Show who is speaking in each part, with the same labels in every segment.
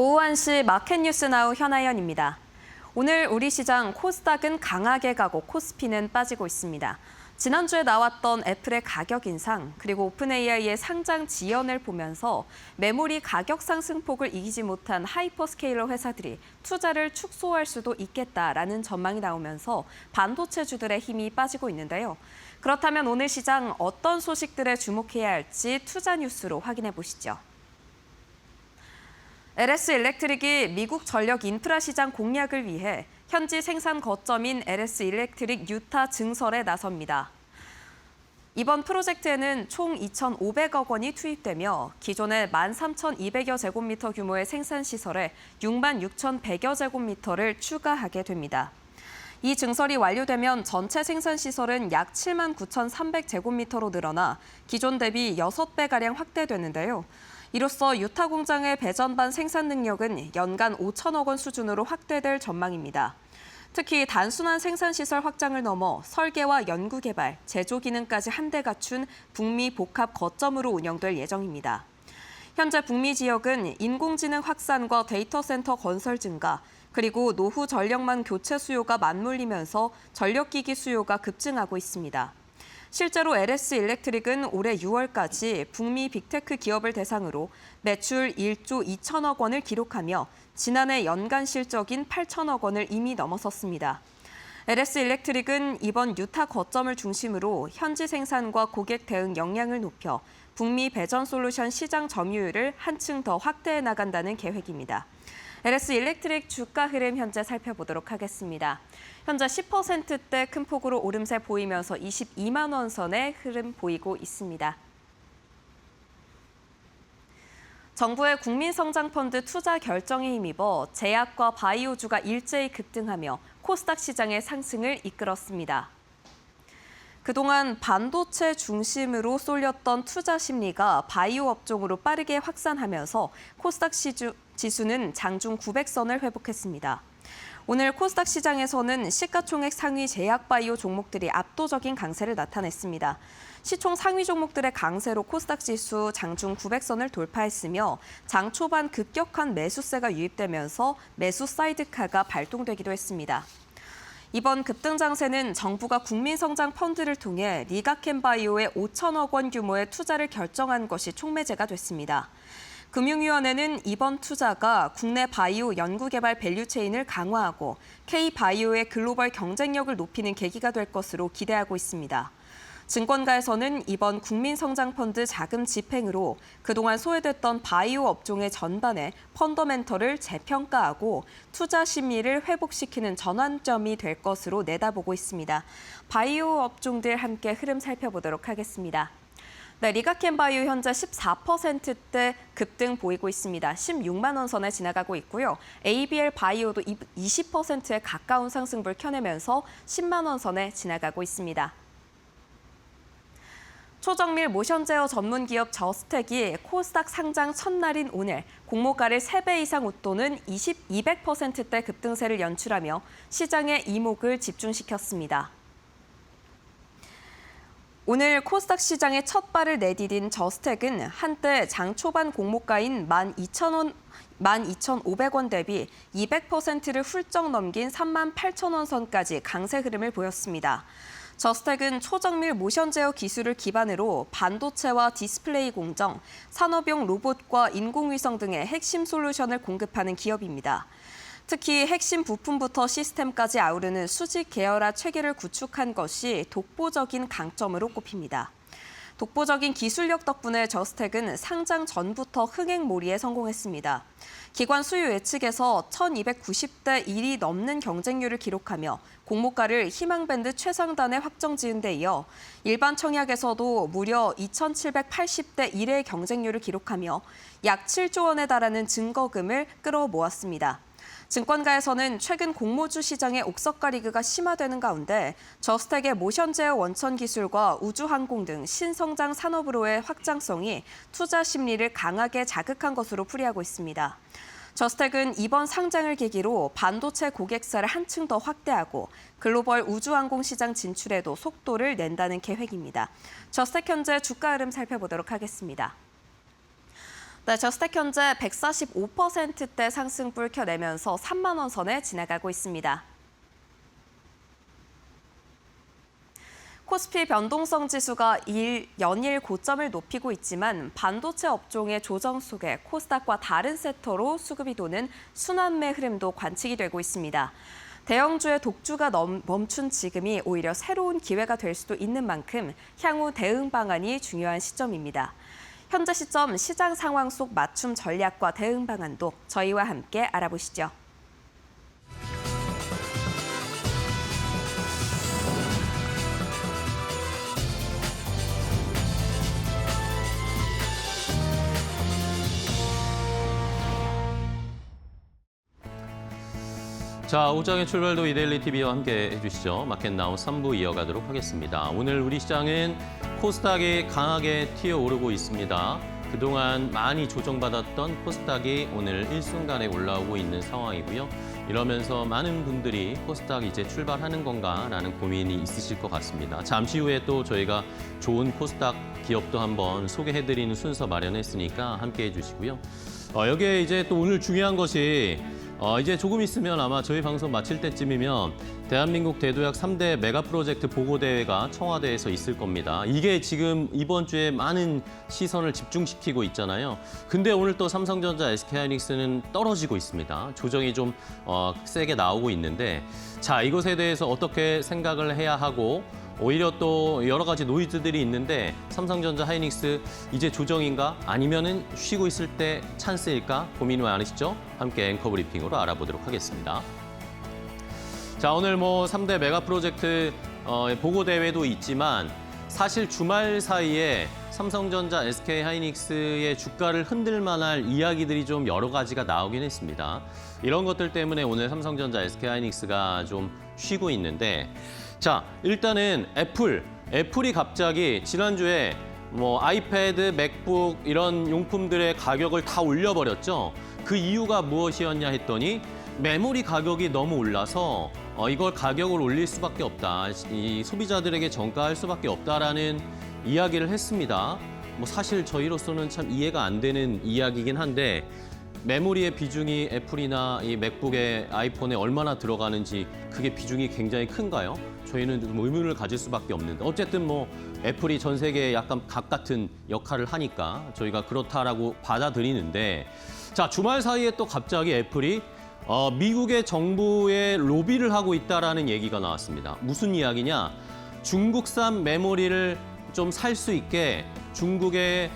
Speaker 1: 오후 1시 마켓뉴스나우 현아연입니다. 오늘 우리 시장 코스닥은 강하게 가고 코스피는 빠지고 있습니다. 지난주에 나왔던 애플의 가격 인상, 그리고 오픈AI의 상장 지연을 보면서 메모리 가격 상승폭을 이기지 못한 하이퍼스케일러 회사들이 투자를 축소할 수도 있겠다라는 전망이 나오면서 반도체주들의 힘이 빠지고 있는데요. 그렇다면 오늘 시장 어떤 소식들에 주목해야 할지 투자 뉴스로 확인해 보시죠. LS 일렉트릭이 미국 전력 인프라 시장 공략을 위해 현지 생산 거점인 LS 일렉트릭 유타 증설에 나섭니다. 이번 프로젝트에는 총 2,500억 원이 투입되며 기존의 13,200여 제곱미터 규모의 생산시설에 66,100여 제곱미터를 추가하게 됩니다. 이 증설이 완료되면 전체 생산시설은 약 79,300 제곱미터로 늘어나 기존 대비 6배가량 확대되는데요. 이로써 유타 공장의 배전반 생산 능력은 연간 5천억 원 수준으로 확대될 전망입니다. 특히 단순한 생산시설 확장을 넘어 설계와 연구개발, 제조 기능까지 한데 갖춘 북미 복합 거점으로 운영될 예정입니다. 현재 북미 지역은 인공지능 확산과 데이터 센터 건설 증가, 그리고 노후 전력망 교체 수요가 맞물리면서 전력기기 수요가 급증하고 있습니다. 실제로 LS 일렉트릭은 올해 6월까지 북미 빅테크 기업을 대상으로 매출 1조 2천억 원을 기록하며 지난해 연간 실적인 8천억 원을 이미 넘어섰습니다. LS 일렉트릭은 이번 유타 거점을 중심으로 현지 생산과 고객 대응 역량을 높여 북미 배전 솔루션 시장 점유율을 한층 더 확대해 나간다는 계획입니다. LS 일렉트릭 주가 흐름 현재 살펴보도록 하겠습니다. 현재 10%대 큰 폭으로 오름세 보이면서 22만 원 선의 흐름 보이고 있습니다. 정부의 국민성장펀드 투자 결정에 힘입어 제약과 바이오주가 일제히 급등하며 코스닥 시장의 상승을 이끌었습니다. 그동안 반도체 중심으로 쏠렸던 투자 심리가 바이오 업종으로 빠르게 확산하면서 코스닥 지수는 장중 900선을 회복했습니다. 오늘 코스닥 시장에서는 시가총액 상위 제약 바이오 종목들이 압도적인 강세를 나타냈습니다. 시총 상위 종목들의 강세로 코스닥 지수 장중 900선을 돌파했으며 장 초반 급격한 매수세가 유입되면서 매수 사이드카가 발동되기도 했습니다. 이번 급등 장세는 정부가 국민성장 펀드를 통해 리가켄바이오에 5천억 원 규모의 투자를 결정한 것이 촉매제가 됐습니다. 금융위원회는 이번 투자가 국내 바이오 연구개발 밸류체인을 강화하고 K바이오의 글로벌 경쟁력을 높이는 계기가 될 것으로 기대하고 있습니다. 증권가에서는 이번 국민성장펀드 자금 집행으로 그동안 소외됐던 바이오 업종의 전반의 펀더멘털을 재평가하고 투자 심리를 회복시키는 전환점이 될 것으로 내다보고 있습니다. 바이오 업종들 함께 흐름 살펴보도록 하겠습니다. 네, 리가켄바이오 현재 14%대 급등 보이고 있습니다. 16만 원 선에 지나가고 있고요. ABL 바이오도 20%에 가까운 상승을 켜내면서 10만 원 선에 지나가고 있습니다. 초정밀 모션 제어 전문 기업 저스텍이 코스닥 상장 첫날인 오늘 공모가를 3배 이상 웃도는 200%대 급등세를 연출하며 시장의 이목을 집중시켰습니다. 오늘 코스닥 시장에 첫 발을 내디딘 저스텍은 한때 장 초반 공모가인 12,500원 대비 200%를 훌쩍 넘긴 38,000원 선까지 강세 흐름을 보였습니다. 저스텍은 초정밀 모션 제어 기술을 기반으로 반도체와 디스플레이 공정, 산업용 로봇과 인공위성 등의 핵심 솔루션을 공급하는 기업입니다. 특히 핵심 부품부터 시스템까지 아우르는 수직 계열화 체계를 구축한 것이 독보적인 강점으로 꼽힙니다. 독보적인 기술력 덕분에 저스텍은 상장 전부터 흥행몰이에 성공했습니다. 기관 수요 예측에서 1,290대 1이 넘는 경쟁률을 기록하며 공모가를 희망밴드 최상단에 확정 지은 데 이어 일반 청약에서도 무려 2,780대 1의 경쟁률을 기록하며 약 7조 원에 달하는 증거금을 끌어모았습니다. 증권가에서는 최근 공모주 시장의 옥석가 리그가 심화되는 가운데 저스텍의 모션 제어 원천 기술과 우주항공 등 신성장 산업으로의 확장성이 투자 심리를 강하게 자극한 것으로 풀이하고 있습니다. 저스텍은 이번 상장을 계기로 반도체 고객사를 한층 더 확대하고 글로벌 우주항공 시장 진출에도 속도를 낸다는 계획입니다. 저스텍 현재 주가 흐름 살펴보도록 하겠습니다. 네, 저스텍 현재 145%대 상승 불켜내면서 3만 원 선에 지나가고 있습니다. 코스피 변동성 지수가 연일 고점을 높이고 있지만 반도체 업종의 조정 속에 코스닥과 다른 섹터로 수급이 도는 순환매 흐름도 관측이 되고 있습니다. 대형주의 독주가 멈춘 지금이 오히려 새로운 기회가 될 수도 있는 만큼 향후 대응 방안이 중요한 시점입니다. 현재 시점 시장 상황 속 맞춤 전략과 대응 방안도 저희와 함께 알아보시죠.
Speaker 2: 자, 오장의 출발도 이데일리 TV와 함께 해주시죠. 마켓나우 3부 이어가도록 하겠습니다. 오늘 우리 시장은 코스닥이 강하게 튀어오르고 있습니다. 그동안 많이 조정받았던 코스닥이 오늘 일순간에 올라오고 있는 상황이고요. 이러면서 많은 분들이 코스닥 이제 출발하는 건가라는 고민이 있으실 것 같습니다. 잠시 후에 또 저희가 좋은 코스닥 기업도 한번 소개해드리는 순서 마련했으니까 함께 해주시고요. 여기에 이제 또 오늘 중요한 것이 이제 조금 있으면 아마 저희 방송 마칠 때쯤이면 대한민국 대도약 3대 메가 프로젝트 보고대회가 청와대에서 있을 겁니다. 이게 지금 이번 주에 많은 시선을 집중시키고 있잖아요. 근데 오늘 또 삼성전자, SK하이닉스는 떨어지고 있습니다. 조정이 좀 세게 나오고 있는데 자, 이것에 대해서 어떻게 생각을 해야 하고 오히려 또 여러 가지 노이즈들이 있는데 삼성전자, 하이닉스 이제 조정인가 아니면은 쉬고 있을 때 찬스일까 고민 많으시죠? 함께 앵커 브리핑으로 알아보도록 하겠습니다. 자, 오늘 3대 메가 프로젝트 보고 대회도 있지만 사실 주말 사이에 삼성전자, SK하이닉스의 주가를 흔들 만할 이야기들이 좀 여러 가지가 나오긴 했습니다. 이런 것들 때문에 오늘 삼성전자, SK하이닉스가 좀 쉬고 있는데 자, 일단은 애플이 갑자기 지난주에 아이패드, 맥북 이런 용품들의 가격을 다 올려버렸죠. 그 이유가 무엇이었냐 했더니 메모리 가격이 너무 올라서 이걸 가격을 올릴 수밖에 없다. 이 소비자들에게 전가할 수밖에 없다라는 이야기를 했습니다. 사실 저희로서는 참 이해가 안 되는 이야기긴 한데 메모리의 비중이 애플이나 이 맥북의 아이폰에 얼마나 들어가는지 그게 비중이 굉장히 큰가요? 저희는 좀 의문을 가질 수밖에 없는데 어쨌든 애플이 전 세계에 약간 각 같은 역할을 하니까 저희가 그렇다라고 받아들이는데 자, 주말 사이에 또 갑자기 애플이 미국의 정부에 로비를 하고 있다라는 얘기가 나왔습니다. 무슨 이야기냐? 중국산 메모리를 좀 살 수 있게 중국의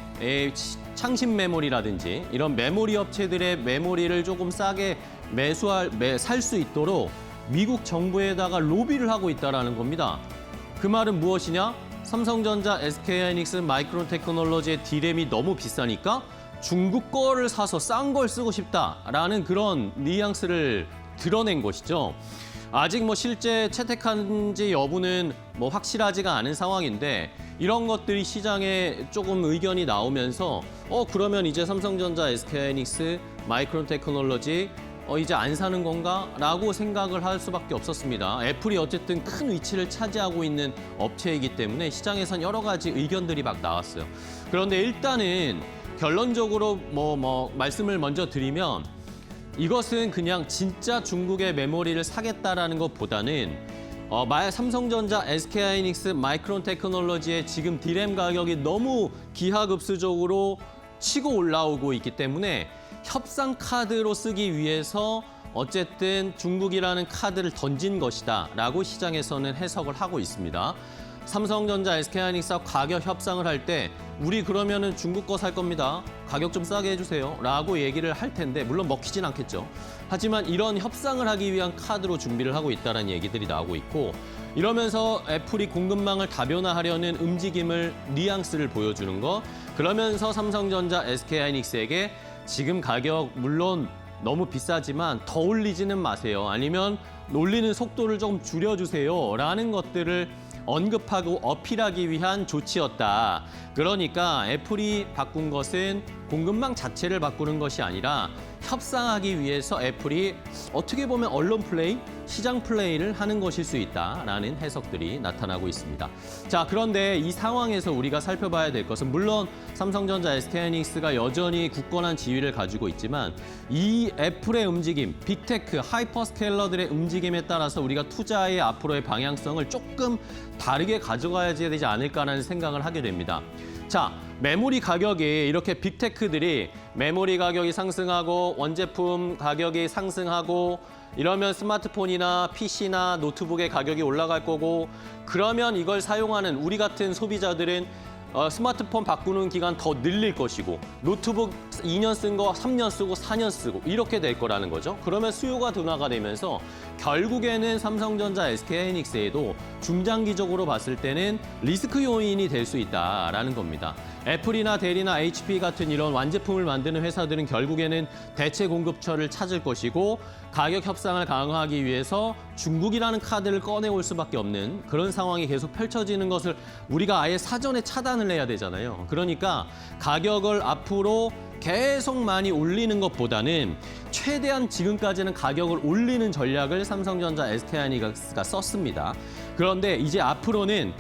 Speaker 2: 창신 메모리라든지 이런 메모리 업체들의 메모리를 조금 싸게 살 수 있도록 미국 정부에다가 로비를 하고 있다는 겁니다. 그 말은 무엇이냐? 삼성전자, SK하이닉스, 마이크론 테크놀로지의 D램이 너무 비싸니까 중국 거를 사서 싼 걸 쓰고 싶다라는 그런 뉘앙스를 드러낸 것이죠. 아직 실제 채택한지 여부는 확실하지가 않은 상황인데 이런 것들이 시장에 조금 의견이 나오면서 그러면 이제 삼성전자, SK하이닉스, 마이크론 테크놀로지 이제 안 사는 건가? 라고 생각을 할 수밖에 없었습니다. 애플이 어쨌든 큰 위치를 차지하고 있는 업체이기 때문에 시장에선 여러 가지 의견들이 막 나왔어요. 그런데 일단은 결론적으로 말씀을 먼저 드리면 이것은 그냥 진짜 중국의 메모리를 사겠다라는 것보다는 삼성전자, SK하이닉스, 마이크론 테크놀로지의 지금 D램 가격이 너무 기하급수적으로 치고 올라오고 있기 때문에 협상 카드로 쓰기 위해서 어쨌든 중국이라는 카드를 던진 것이다 라고 시장에서는 해석을 하고 있습니다. 삼성전자, SK하이닉스와 가격 협상을 할 때 우리 그러면은 중국 거 살 겁니다. 가격 좀 싸게 해주세요 라고 얘기를 할 텐데 물론 먹히진 않겠죠. 하지만 이런 협상을 하기 위한 카드로 준비를 하고 있다는 얘기들이 나오고 있고 이러면서 애플이 공급망을 다변화하려는 움직임을 뉘앙스를 보여주는 거 그러면서 삼성전자, SK하이닉스에게 지금 가격 물론 너무 비싸지만 더 올리지는 마세요. 아니면 올리는 속도를 좀 줄여주세요 라는 것들을 언급하고 어필하기 위한 조치였다. 그러니까 애플이 바꾼 것은 공급망 자체를 바꾸는 것이 아니라 협상하기 위해서 애플이 어떻게 보면 언론 플레이, 시장 플레이를 하는 것일 수 있다라는 해석들이 나타나고 있습니다. 자, 그런데 이 상황에서 우리가 살펴봐야 될 것은 물론 삼성전자, SK하이닉스가 여전히 굳건한 지위를 가지고 있지만 이 애플의 움직임, 빅테크, 하이퍼스케일러들의 움직임에 따라서 우리가 투자의 앞으로의 방향성을 조금 다르게 가져가야 되지 않을까라는 생각을 하게 됩니다. 자, 메모리 가격이 이렇게 빅테크들이 메모리 가격이 상승하고 원제품 가격이 상승하고 이러면 스마트폰이나 PC나 노트북의 가격이 올라갈 거고 그러면 이걸 사용하는 우리 같은 소비자들은 스마트폰 바꾸는 기간 더 늘릴 것이고 노트북 2년 쓴 거 3년 쓰고 4년 쓰고 이렇게 될 거라는 거죠. 그러면 수요가 둔화가 되면서 결국에는 삼성전자, SK하이닉스에도 중장기적으로 봤을 때는 리스크 요인이 될 수 있다라는 겁니다. 애플이나 델이나 HP 같은 이런 완제품을 만드는 회사들은 결국에는 대체 공급처를 찾을 것이고 가격 협상을 강화하기 위해서 중국이라는 카드를 꺼내올 수밖에 없는 그런 상황이 계속 펼쳐지는 것을 우리가 아예 사전에 차단을 해야 되잖아요. 그러니까 가격을 앞으로 계속 많이 올리는 것보다는 최대한 지금까지는 가격을 올리는 전략을 삼성전자, SK하이닉스가 썼습니다. 그런데 이제 앞으로는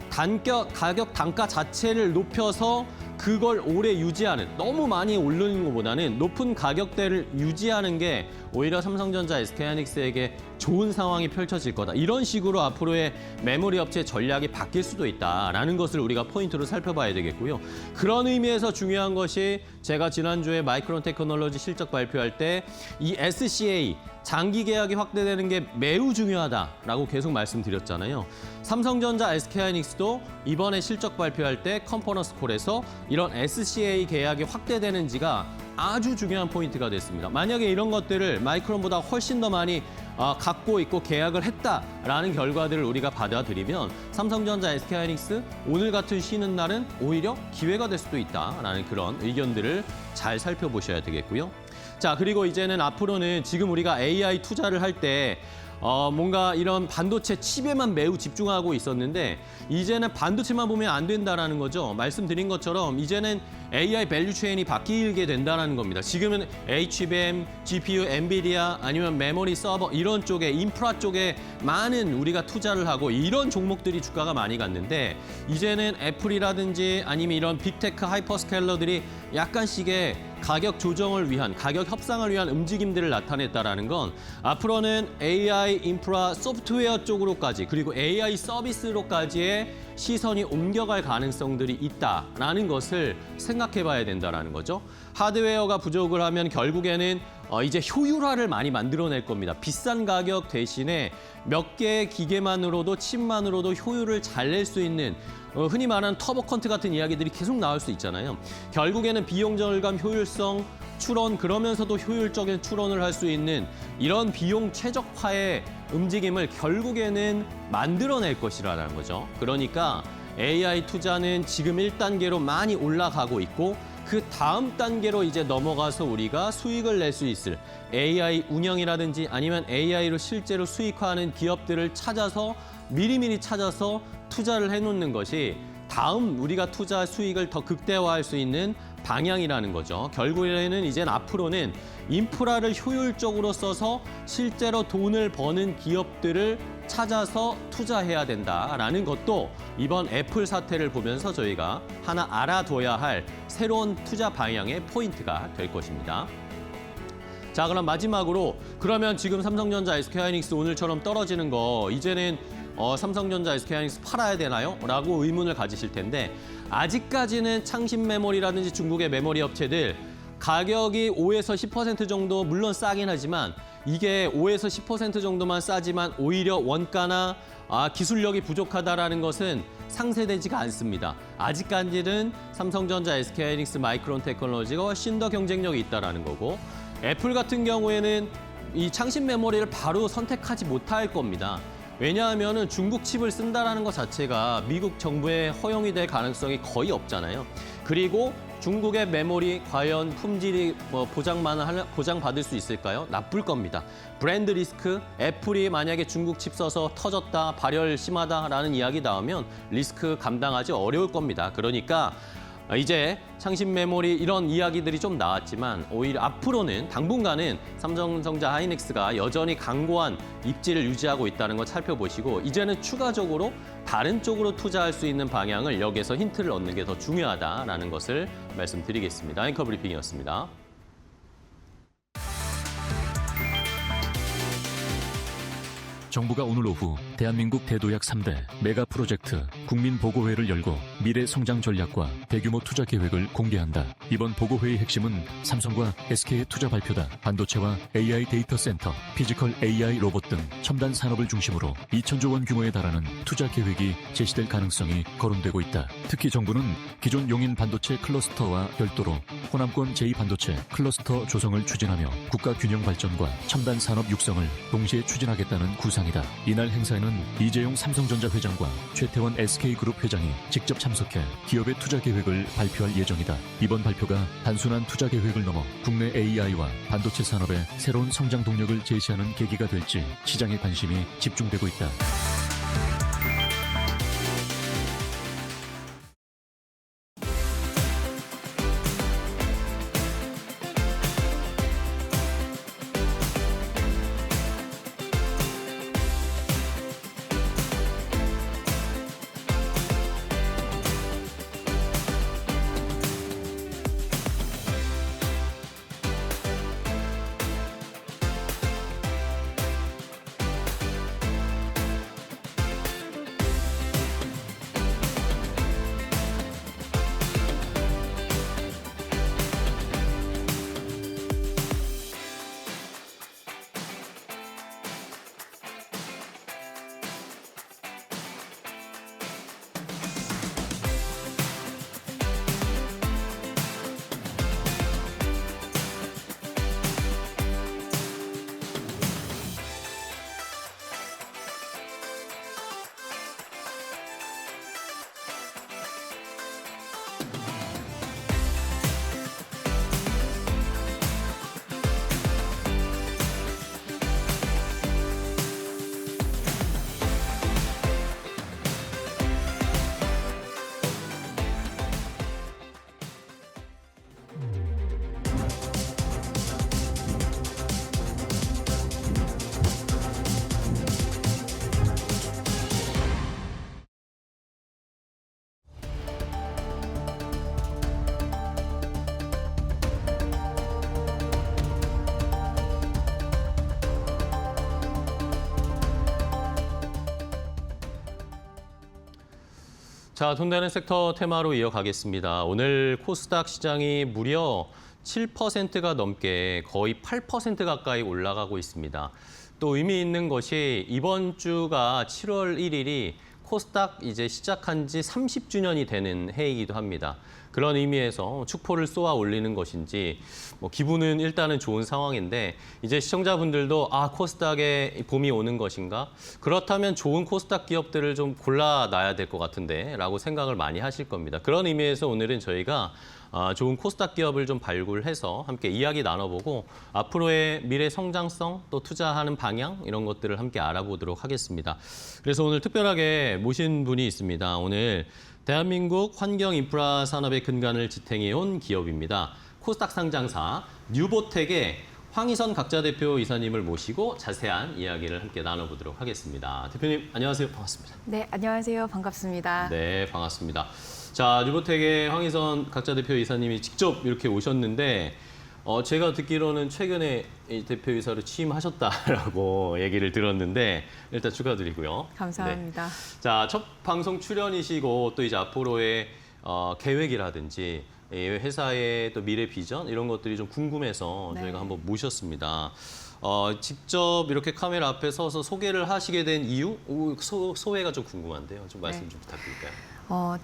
Speaker 2: 가격 단가 자체를 높여서 그걸 오래 유지하는, 너무 많이 오르는 것보다는 높은 가격대를 유지하는 게 오히려 삼성전자, SK하이닉스에게 좋은 상황이 펼쳐질 거다. 이런 식으로 앞으로의 메모리 업체 전략이 바뀔 수도 있다라는 것을 우리가 포인트로 살펴봐야 되겠고요. 그런 의미에서 중요한 것이 제가 지난주에 마이크론 테크놀로지 실적 발표할 때 이 SCA, 장기 계약이 확대되는 게 매우 중요하다라고 계속 말씀드렸잖아요. 삼성전자, SK하이닉스도 이번에 실적 발표할 때 컨퍼런스 콜에서 이런 SCA 계약이 확대되는지가 아주 중요한 포인트가 됐습니다. 만약에 이런 것들을 마이크론보다 훨씬 더 많이 갖고 있고 계약을 했다라는 결과들을 우리가 받아들이면 삼성전자, SK하이닉스 오늘 같은 쉬는 날은 오히려 기회가 될 수도 있다라는 그런 의견들을 잘 살펴보셔야 되겠고요. 자, 그리고 이제는 앞으로는 지금 우리가 AI 투자를 할 때 뭔가 이런 반도체 칩에만 매우 집중하고 있었는데 이제는 반도체만 보면 안 된다라는 거죠. 말씀드린 것처럼 이제는 AI 밸류 체인이 바뀌게 된다는 겁니다. 지금은 HBM, GPU, 엔비디아 아니면 메모리 서버 이런 쪽에 인프라 쪽에 많은 우리가 투자를 하고 이런 종목들이 주가가 많이 갔는데 이제는 애플이라든지 아니면 이런 빅테크 하이퍼스케일러들이 약간씩의 가격 조정을 위한, 가격 협상을 위한 움직임들을 나타냈다라는 건 앞으로는 AI 인프라 소프트웨어 쪽으로까지 그리고 AI 서비스로까지의 시선이 옮겨갈 가능성들이 있다라는 것을 생각해 봐야 된다는 거죠. 하드웨어가 부족을 하면 결국에는 이제 효율화를 많이 만들어낼 겁니다. 비싼 가격 대신에 몇 개의 기계만으로도 칩만으로도 효율을 잘 낼 수 있는 흔히 말하는 터보 컨트 같은 이야기들이 계속 나올 수 있잖아요. 결국에는 비용 절감, 효율성, 추론 그러면서도 효율적인 추론을 할 수 있는 이런 비용 최적화의 움직임을 결국에는 만들어낼 것이라는 거죠. 그러니까 AI 투자는 지금 1단계로 많이 올라가고 있고 그 다음 단계로 이제 넘어가서 우리가 수익을 낼 수 있을 AI 운영이라든지 아니면 AI로 실제로 수익화하는 기업들을 찾아서 미리미리 찾아서 투자를 해놓는 것이 다음 우리가 투자 수익을 더 극대화할 수 있는 방향이라는 거죠. 결국에는 이젠 앞으로는 인프라를 효율적으로 써서 실제로 돈을 버는 기업들을 찾아서 투자해야 된다라는 것도 이번 애플 사태를 보면서 저희가 하나 알아둬야 할 새로운 투자 방향의 포인트가 될 것입니다. 자, 그럼 마지막으로 그러면 지금 삼성전자, SK하이닉스 오늘처럼 떨어지는 거 이제는 삼성전자, SK하이닉스 팔아야 되나요? 라고 의문을 가지실 텐데 아직까지는 창신 메모리라든지 중국의 메모리 업체들 가격이 5에서 10% 정도 물론 싸긴 하지만 이게 5에서 10% 정도만 싸지만 오히려 원가나 기술력이 부족하다라는 것은 상쇄되지가 않습니다. 아직까지는 삼성전자, SK하이닉스, 마이크론 테크놀로지가 훨씬 더 경쟁력이 있다는 거고 애플 같은 경우에는 이 창신 메모리를 바로 선택하지 못할 겁니다. 왜냐하면 중국 칩을 쓴다는 것 자체가 미국 정부의 허용이 될 가능성이 거의 없잖아요. 그리고 중국의 메모리 과연 품질이 보장받을 수 있을까요? 나쁠 겁니다. 브랜드 리스크, 애플이 만약에 중국 칩 써서 터졌다, 발열 심하다라는 이야기 나오면 리스크 감당하기 어려울 겁니다. 그러니까 이제 창신 메모리 이런 이야기들이 좀 나왔지만 오히려 앞으로는 당분간은 삼성전자 하이닉스가 여전히 강고한 입지를 유지하고 있다는 걸 살펴보시고 이제는 추가적으로 다른 쪽으로 투자할 수 있는 방향을 여기서 힌트를 얻는 게 더 중요하다라는 것을 말씀드리겠습니다. 앵커 브리핑이었습니다.
Speaker 3: 정부가 오늘 오후 대한민국 대도약 3대 메가 프로젝트 국민보고회를 열고 미래 성장 전략과 대규모 투자 계획을 공개한다. 이번 보고회의 핵심은 삼성과 SK의 투자 발표다. 반도체와 AI 데이터 센터, 피지컬 AI 로봇 등 첨단 산업을 중심으로 2천조 원 규모에 달하는 투자 계획이 제시될 가능성이 거론되고 있다. 특히 정부는 기존 용인 반도체 클러스터와 별도로 호남권 제2반도체 클러스터 조성을 추진하며 국가 균형 발전과 첨단 산업 육성을 동시에 추진하겠다는 구상이다. 이날 행사에는 이재용 삼성전자 회장과 최태원 SK그룹 회장이 직접 참석해 기업의 투자 계획을 발표할 예정이다. 이번 발표가 단순한 투자 계획을 넘어 국내 AI와 반도체 산업의 새로운 성장 동력을 제시하는 계기가 될지 시장의 관심이 집중되고 있다.
Speaker 2: 자, 돈 되는 섹터 테마로 이어가겠습니다. 오늘 코스닥 시장이 무려 7%가 넘게 거의 8% 가까이 올라가고 있습니다. 또 의미 있는 것이 이번 주가 7월 1일이 코스닥 이제 시작한 지 30주년이 되는 해이기도 합니다. 그런 의미에서 축포를 쏘아 올리는 것인지 기분은 일단은 좋은 상황인데 이제 시청자분들도 코스닥에 봄이 오는 것인가? 그렇다면 좋은 코스닥 기업들을 좀 골라놔야 될 것 같은데 라고 생각을 많이 하실 겁니다. 그런 의미에서 오늘은 저희가 좋은 코스닥 기업을 좀 발굴해서 함께 이야기 나눠보고 앞으로의 미래 성장성 또 투자하는 방향 이런 것들을 함께 알아보도록 하겠습니다. 그래서 오늘 특별하게 모신 분이 있습니다. 오늘 대한민국 환경 인프라 산업의 근간을 지탱해온 기업입니다. 코스닥 상장사 뉴보텍의 황희선 각자 대표 이사님을 모시고 자세한 이야기를 함께 나눠보도록 하겠습니다. 대표님 안녕하세요. 반갑습니다.
Speaker 4: 네, 안녕하세요. 반갑습니다.
Speaker 2: 네, 반갑습니다. 자, 뉴보텍의 황희선 각자 대표 이사님이 직접 이렇게 오셨는데 제가 듣기로는 최근에 이 대표이사로 취임하셨다라고 얘기를 들었는데 일단 축하드리고요.
Speaker 4: 감사합니다.
Speaker 2: 네. 자, 첫 방송 출연이시고 또 이제 앞으로의 계획이라든지 이 회사의 또 미래 비전 이런 것들이 좀 궁금해서
Speaker 4: 네.
Speaker 2: 저희가 한번 모셨습니다. 직접 이렇게 카메라 앞에 서서 소개를 하시게 된 이유? 소회가 좀 궁금한데요. 좀 말씀 좀 부탁드릴까요?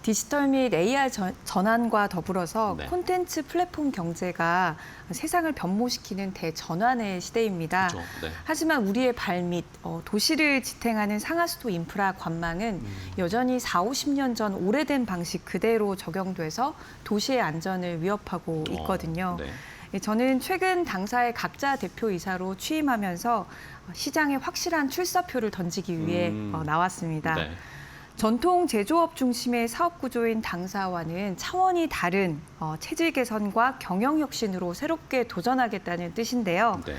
Speaker 4: 디지털 및 AR 전환과 더불어서
Speaker 2: 네.
Speaker 4: 콘텐츠 플랫폼 경제가 세상을 변모시키는 대전환의 시대입니다.
Speaker 2: 그렇죠. 네.
Speaker 4: 하지만 우리의 발밑, 도시를 지탱하는 상하수도 인프라 관망은 여전히 40~50년 전 오래된 방식 그대로 적용돼서 도시의 안전을 위협하고 있거든요.
Speaker 2: 네.
Speaker 4: 저는 최근 당사의 각자 대표이사로 취임하면서 시장에 확실한 출사표를 던지기 위해 나왔습니다.
Speaker 2: 네.
Speaker 4: 전통 제조업 중심의 사업 구조인 당사와는 차원이 다른 체질 개선과 경영 혁신으로 새롭게 도전하겠다는 뜻인데요.
Speaker 2: 네.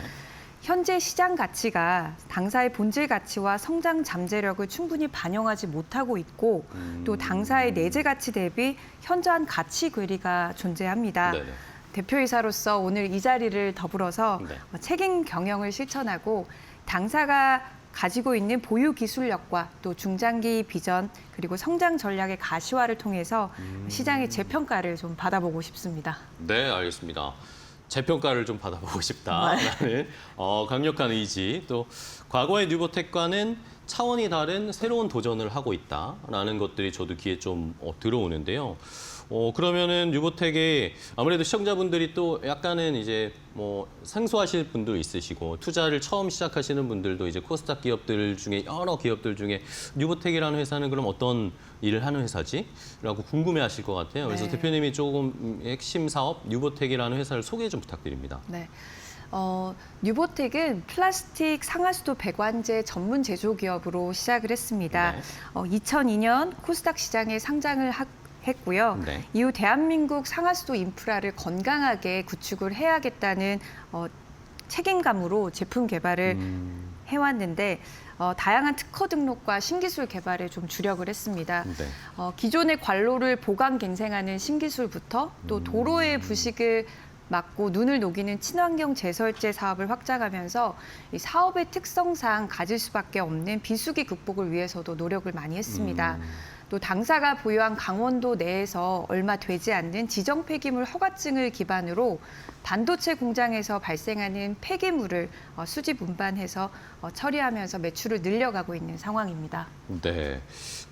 Speaker 4: 현재 시장 가치가 당사의 본질 가치와 성장 잠재력을 충분히 반영하지 못하고 있고 또 당사의 내재 가치 대비 현저한 가치 괴리가 존재합니다.
Speaker 2: 네네.
Speaker 4: 대표이사로서 오늘 이 자리를 더불어서
Speaker 2: 네.
Speaker 4: 책임 경영을 실천하고 당사가 가지고 있는 보유 기술력과 또 중장기 비전 그리고 성장 전략의 가시화를 통해서 시장의 재평가를 좀 받아보고 싶습니다.
Speaker 2: 네, 알겠습니다. 재평가를 좀 받아보고 싶다라는 강력한 의지, 또 과거의 뉴보텍과는 차원이 다른 새로운 도전을 하고 있다라는 것들이 저도 귀에 좀 들어오는데요. 그러면은 뉴보텍에 아무래도 시청자분들이 또 약간은 이제 뭐 생소하실 분도 있으시고 투자를 처음 시작하시는 분들도 이제 코스닥 기업들 중에 여러 기업들 중에 뉴보텍이라는 회사는 그럼 어떤 일을 하는 회사지? 라고 궁금해하실 것 같아요. 그래서
Speaker 4: 네.
Speaker 2: 대표님이 조금 핵심 사업 뉴보텍이라는 회사를 소개 좀 부탁드립니다.
Speaker 4: 네. 뉴보텍은 플라스틱 상하수도 배관제 전문 제조 기업으로 시작을 했습니다.
Speaker 2: 네.
Speaker 4: 2002년 코스닥 시장에 상장을 했고요.
Speaker 2: 네.
Speaker 4: 이후 대한민국 상하수도 인프라를 건강하게 구축을 해야겠다는 책임감으로 제품 개발을 해왔는데 다양한 특허 등록과 신기술 개발에 좀 주력을 했습니다.
Speaker 2: 네.
Speaker 4: 기존의 관로를 보강 갱생하는 신기술부터 또 도로의 부식을 막고 눈을 녹이는 친환경 제설제 사업을 확장하면서 이 사업의 특성상 가질 수밖에 없는 비수기 극복을 위해서도 노력을 많이 했습니다. 또 당사가 보유한 강원도 내에서 얼마 되지 않는 지정 폐기물 허가증을 기반으로 반도체 공장에서 발생하는 폐기물을 수집 운반해서 처리하면서 매출을 늘려가고 있는 상황입니다.
Speaker 2: 네.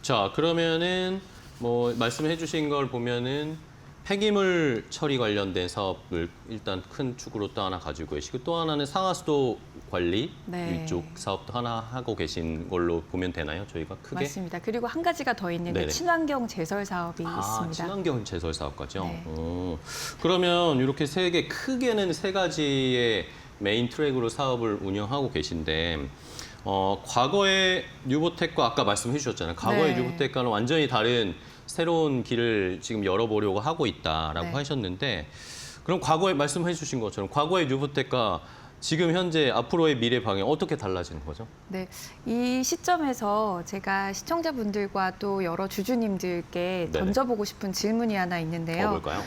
Speaker 2: 자, 그러면은 뭐 말씀해 주신 걸 보면은 폐기물 처리 관련된 사업을 일단 큰 축으로 또 하나 가지고 계시고 또 하나는 상하수도 관리
Speaker 4: 네.
Speaker 2: 이쪽 사업도 하나 하고 계신 걸로 보면 되나요? 저희가 크게?
Speaker 4: 맞습니다. 그리고 한 가지가 더 있는데
Speaker 2: 네네.
Speaker 4: 친환경 제설 사업이 있습니다.
Speaker 2: 친환경 제설 사업까지요?
Speaker 4: 네.
Speaker 2: 그러면 이렇게 크게는 세 가지의 메인 트랙으로 사업을 운영하고 계신데 과거의 뉴보텍과 아까 말씀해 주셨잖아요. 과거의
Speaker 4: 네.
Speaker 2: 뉴보텍과는 완전히 다른 새로운 길을 지금 열어보려고 하고 있다라고
Speaker 4: 네.
Speaker 2: 하셨는데 그럼 과거에 말씀해 주신 것처럼 과거의 뉴보텍과 지금 현재 앞으로의 미래 방향 어떻게 달라지는 거죠?
Speaker 4: 네, 이 시점에서 제가 시청자분들과 또 여러 주주님들께
Speaker 2: 네네.
Speaker 4: 던져보고 싶은 질문이 하나 있는데요.
Speaker 2: 뭘까요?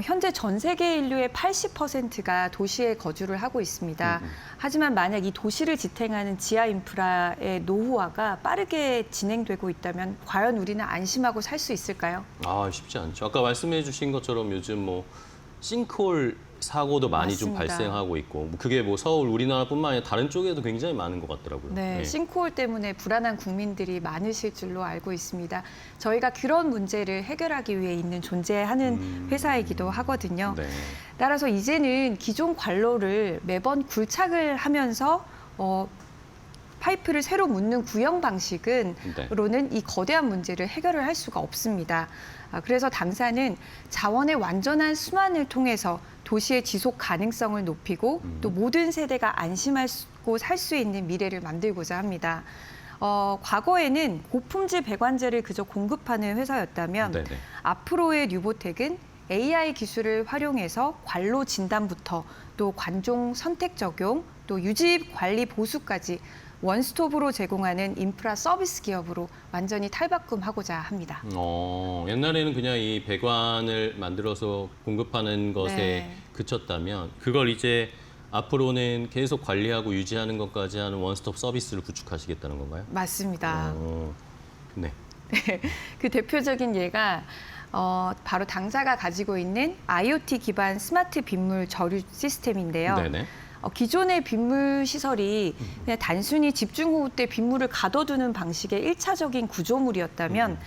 Speaker 4: 현재 전 세계 인류의 80%가 도시에 거주를 하고 있습니다. 하지만 만약 이 도시를 지탱하는 지하 인프라의 노후화가 빠르게 진행되고 있다면 과연 우리는 안심하고 살 수 있을까요?
Speaker 2: 쉽지 않죠. 아까 말씀해 주신 것처럼 요즘 뭐 싱크홀 사고도 많이 좀
Speaker 4: 맞습니다.
Speaker 2: 발생하고 있고 그게 뭐 서울 우리나라뿐만 아니라 다른 쪽에도 굉장히 많은 것 같더라고요.
Speaker 4: 네,
Speaker 2: 예.
Speaker 4: 싱크홀 때문에 불안한 국민들이 많으실 줄로 알고 있습니다. 저희가 그런 문제를 해결하기 위해 있는 존재하는 회사이기도 하거든요.
Speaker 2: 네.
Speaker 4: 따라서 이제는 기존 관로를 매번 굴착을 하면서 파이프를 새로 묻는 구형 방식으로는 이 거대한 문제를 해결을 할 수가 없습니다. 그래서 당사는 자원의 완전한 순환을 통해서 도시의 지속 가능성을 높이고 또 모든 세대가 안심하고 살 수 있는 미래를 만들고자 합니다. 과거에는 고품질 배관제를 그저 공급하는 회사였다면
Speaker 2: 네네.
Speaker 4: 앞으로의 뉴보텍은 AI 기술을 활용해서 관로 진단부터 또 관종 선택 적용, 또 유지 관리 보수까지 원스톱으로 제공하는 인프라 서비스 기업으로 완전히 탈바꿈하고자 합니다.
Speaker 2: 옛날에는 그냥 이 배관을 만들어서 공급하는 것에
Speaker 4: 네.
Speaker 2: 그쳤다면 그걸 이제 앞으로는 계속 관리하고 유지하는 것까지 하는 원스톱 서비스를 구축하시겠다는 건가요?
Speaker 4: 맞습니다.
Speaker 2: 네.
Speaker 4: 그 대표적인 예가 바로 당사가 가지고 있는 IoT 기반 스마트 빗물 저류 시스템인데요.
Speaker 2: 네네.
Speaker 4: 기존의 빗물 시설이 그냥 단순히 집중호우 때 빗물을 가둬두는 방식의 일차적인 구조물이었다면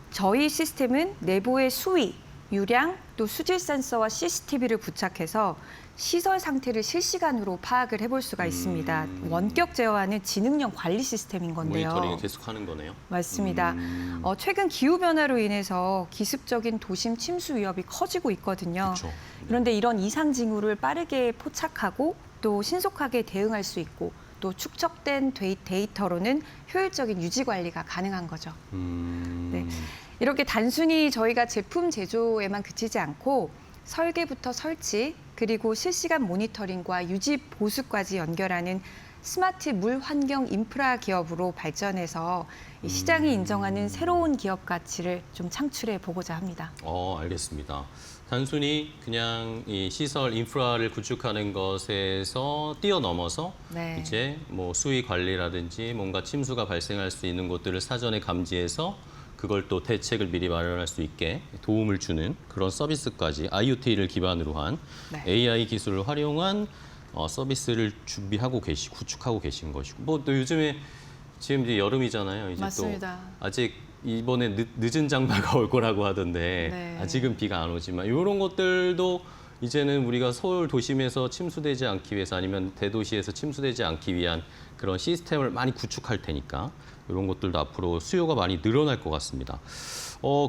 Speaker 4: 저희 시스템은 내부의 수위, 유량, 또 수질 센서와 CCTV를 부착해서 시설 상태를 실시간으로 파악을 해볼 수가 있습니다. 원격 제어하는 지능형 관리 시스템인 건데요.
Speaker 2: 모니터링을 계속 하는 거네요.
Speaker 4: 맞습니다. 최근 기후 변화로 인해서 기습적인 도심 침수 위협이 커지고 있거든요.
Speaker 2: 그렇죠.
Speaker 4: 그런데 이런 이상 징후를 빠르게 포착하고 또 신속하게 대응할 수 있고 또 축적된 데이터로는 효율적인 유지 관리가 가능한 거죠. 네. 이렇게 단순히 저희가 제품 제조에만 그치지 않고 설계부터 설치, 그리고 실시간 모니터링과 유지 보수까지 연결하는 스마트 물 환경 인프라 기업으로 발전해서 이 시장이 인정하는 새로운 기업 가치를 좀 창출해 보고자 합니다.
Speaker 2: 알겠습니다. 단순히 그냥 이 시설 인프라를 구축하는 것에서 뛰어넘어서
Speaker 4: 네.
Speaker 2: 이제 뭐 수위 관리라든지 뭔가 침수가 발생할 수 있는 곳들을 사전에 감지해서 그걸 또 대책을 미리 마련할 수 있게 도움을 주는 그런 서비스까지 IoT를 기반으로 한
Speaker 4: 네.
Speaker 2: AI 기술을 활용한 서비스를 준비하고 구축하고 계신 것이고, 뭐 또 요즘에 지금 이제 여름이잖아요. 이제
Speaker 4: 맞습니다.
Speaker 2: 또 아직 이번에 늦은 장마가 올 거라고 하던데
Speaker 4: 네.
Speaker 2: 아직은 비가 안 오지만 이런 것들도 이제는 우리가 서울 도심에서 침수되지 않기 위해서 아니면 대도시에서 침수되지 않기 위한 그런 시스템을 많이 구축할 테니까 이런 것들도 앞으로 수요가 많이 늘어날 것 같습니다.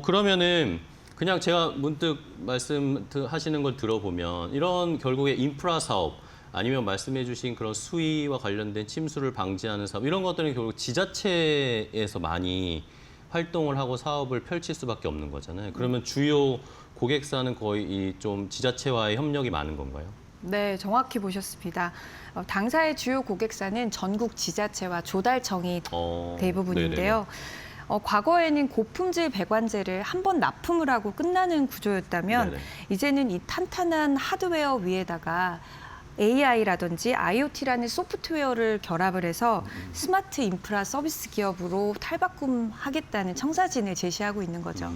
Speaker 2: 그러면은 그냥 제가 문득 말씀하시는 걸 들어보면 이런 결국에 인프라 사업 아니면 말씀해 주신 그런 수위와 관련된 침수를 방지하는 사업 이런 것들은 결국 지자체에서 많이 활동을 하고 사업을 펼칠 수밖에 없는 거잖아요. 그러면 주요 고객사는 거의 이 좀 지자체와의 협력이 많은 건가요?
Speaker 4: 네, 정확히 보셨습니다. 당사의 주요 고객사는 전국 지자체와 조달청이 대부분인데요. 과거에는 고품질 배관제를 한 번 납품을 하고 끝나는 구조였다면
Speaker 2: 네네.
Speaker 4: 이제는 이 탄탄한 하드웨어 위에다가 AI라든지 IoT라는 소프트웨어를 결합을 해서 스마트 인프라 서비스 기업으로 탈바꿈하겠다는 청사진을 제시하고 있는 거죠.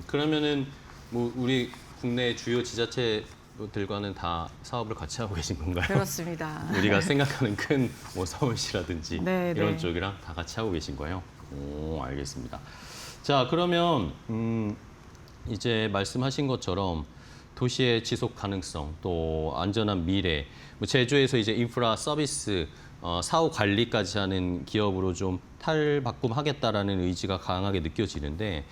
Speaker 2: 그러면은 뭐 우리 국내 주요 지자체들과는 다 사업을 같이 하고 계신 건가요?
Speaker 4: 그렇습니다.
Speaker 2: 우리가 생각하는 큰 뭐 서울시라든지
Speaker 4: 네,
Speaker 2: 이런
Speaker 4: 네.
Speaker 2: 쪽이랑 다 같이 하고 계신 거예요? 알겠습니다. 자, 그러면 이제 말씀하신 것처럼 도시의 지속 가능성, 또 안전한 미래, 뭐 제조에서 이제 인프라 서비스, 사후 관리까지 하는 기업으로 좀 탈바꿈하겠다라는 의지가 강하게 느껴지는데,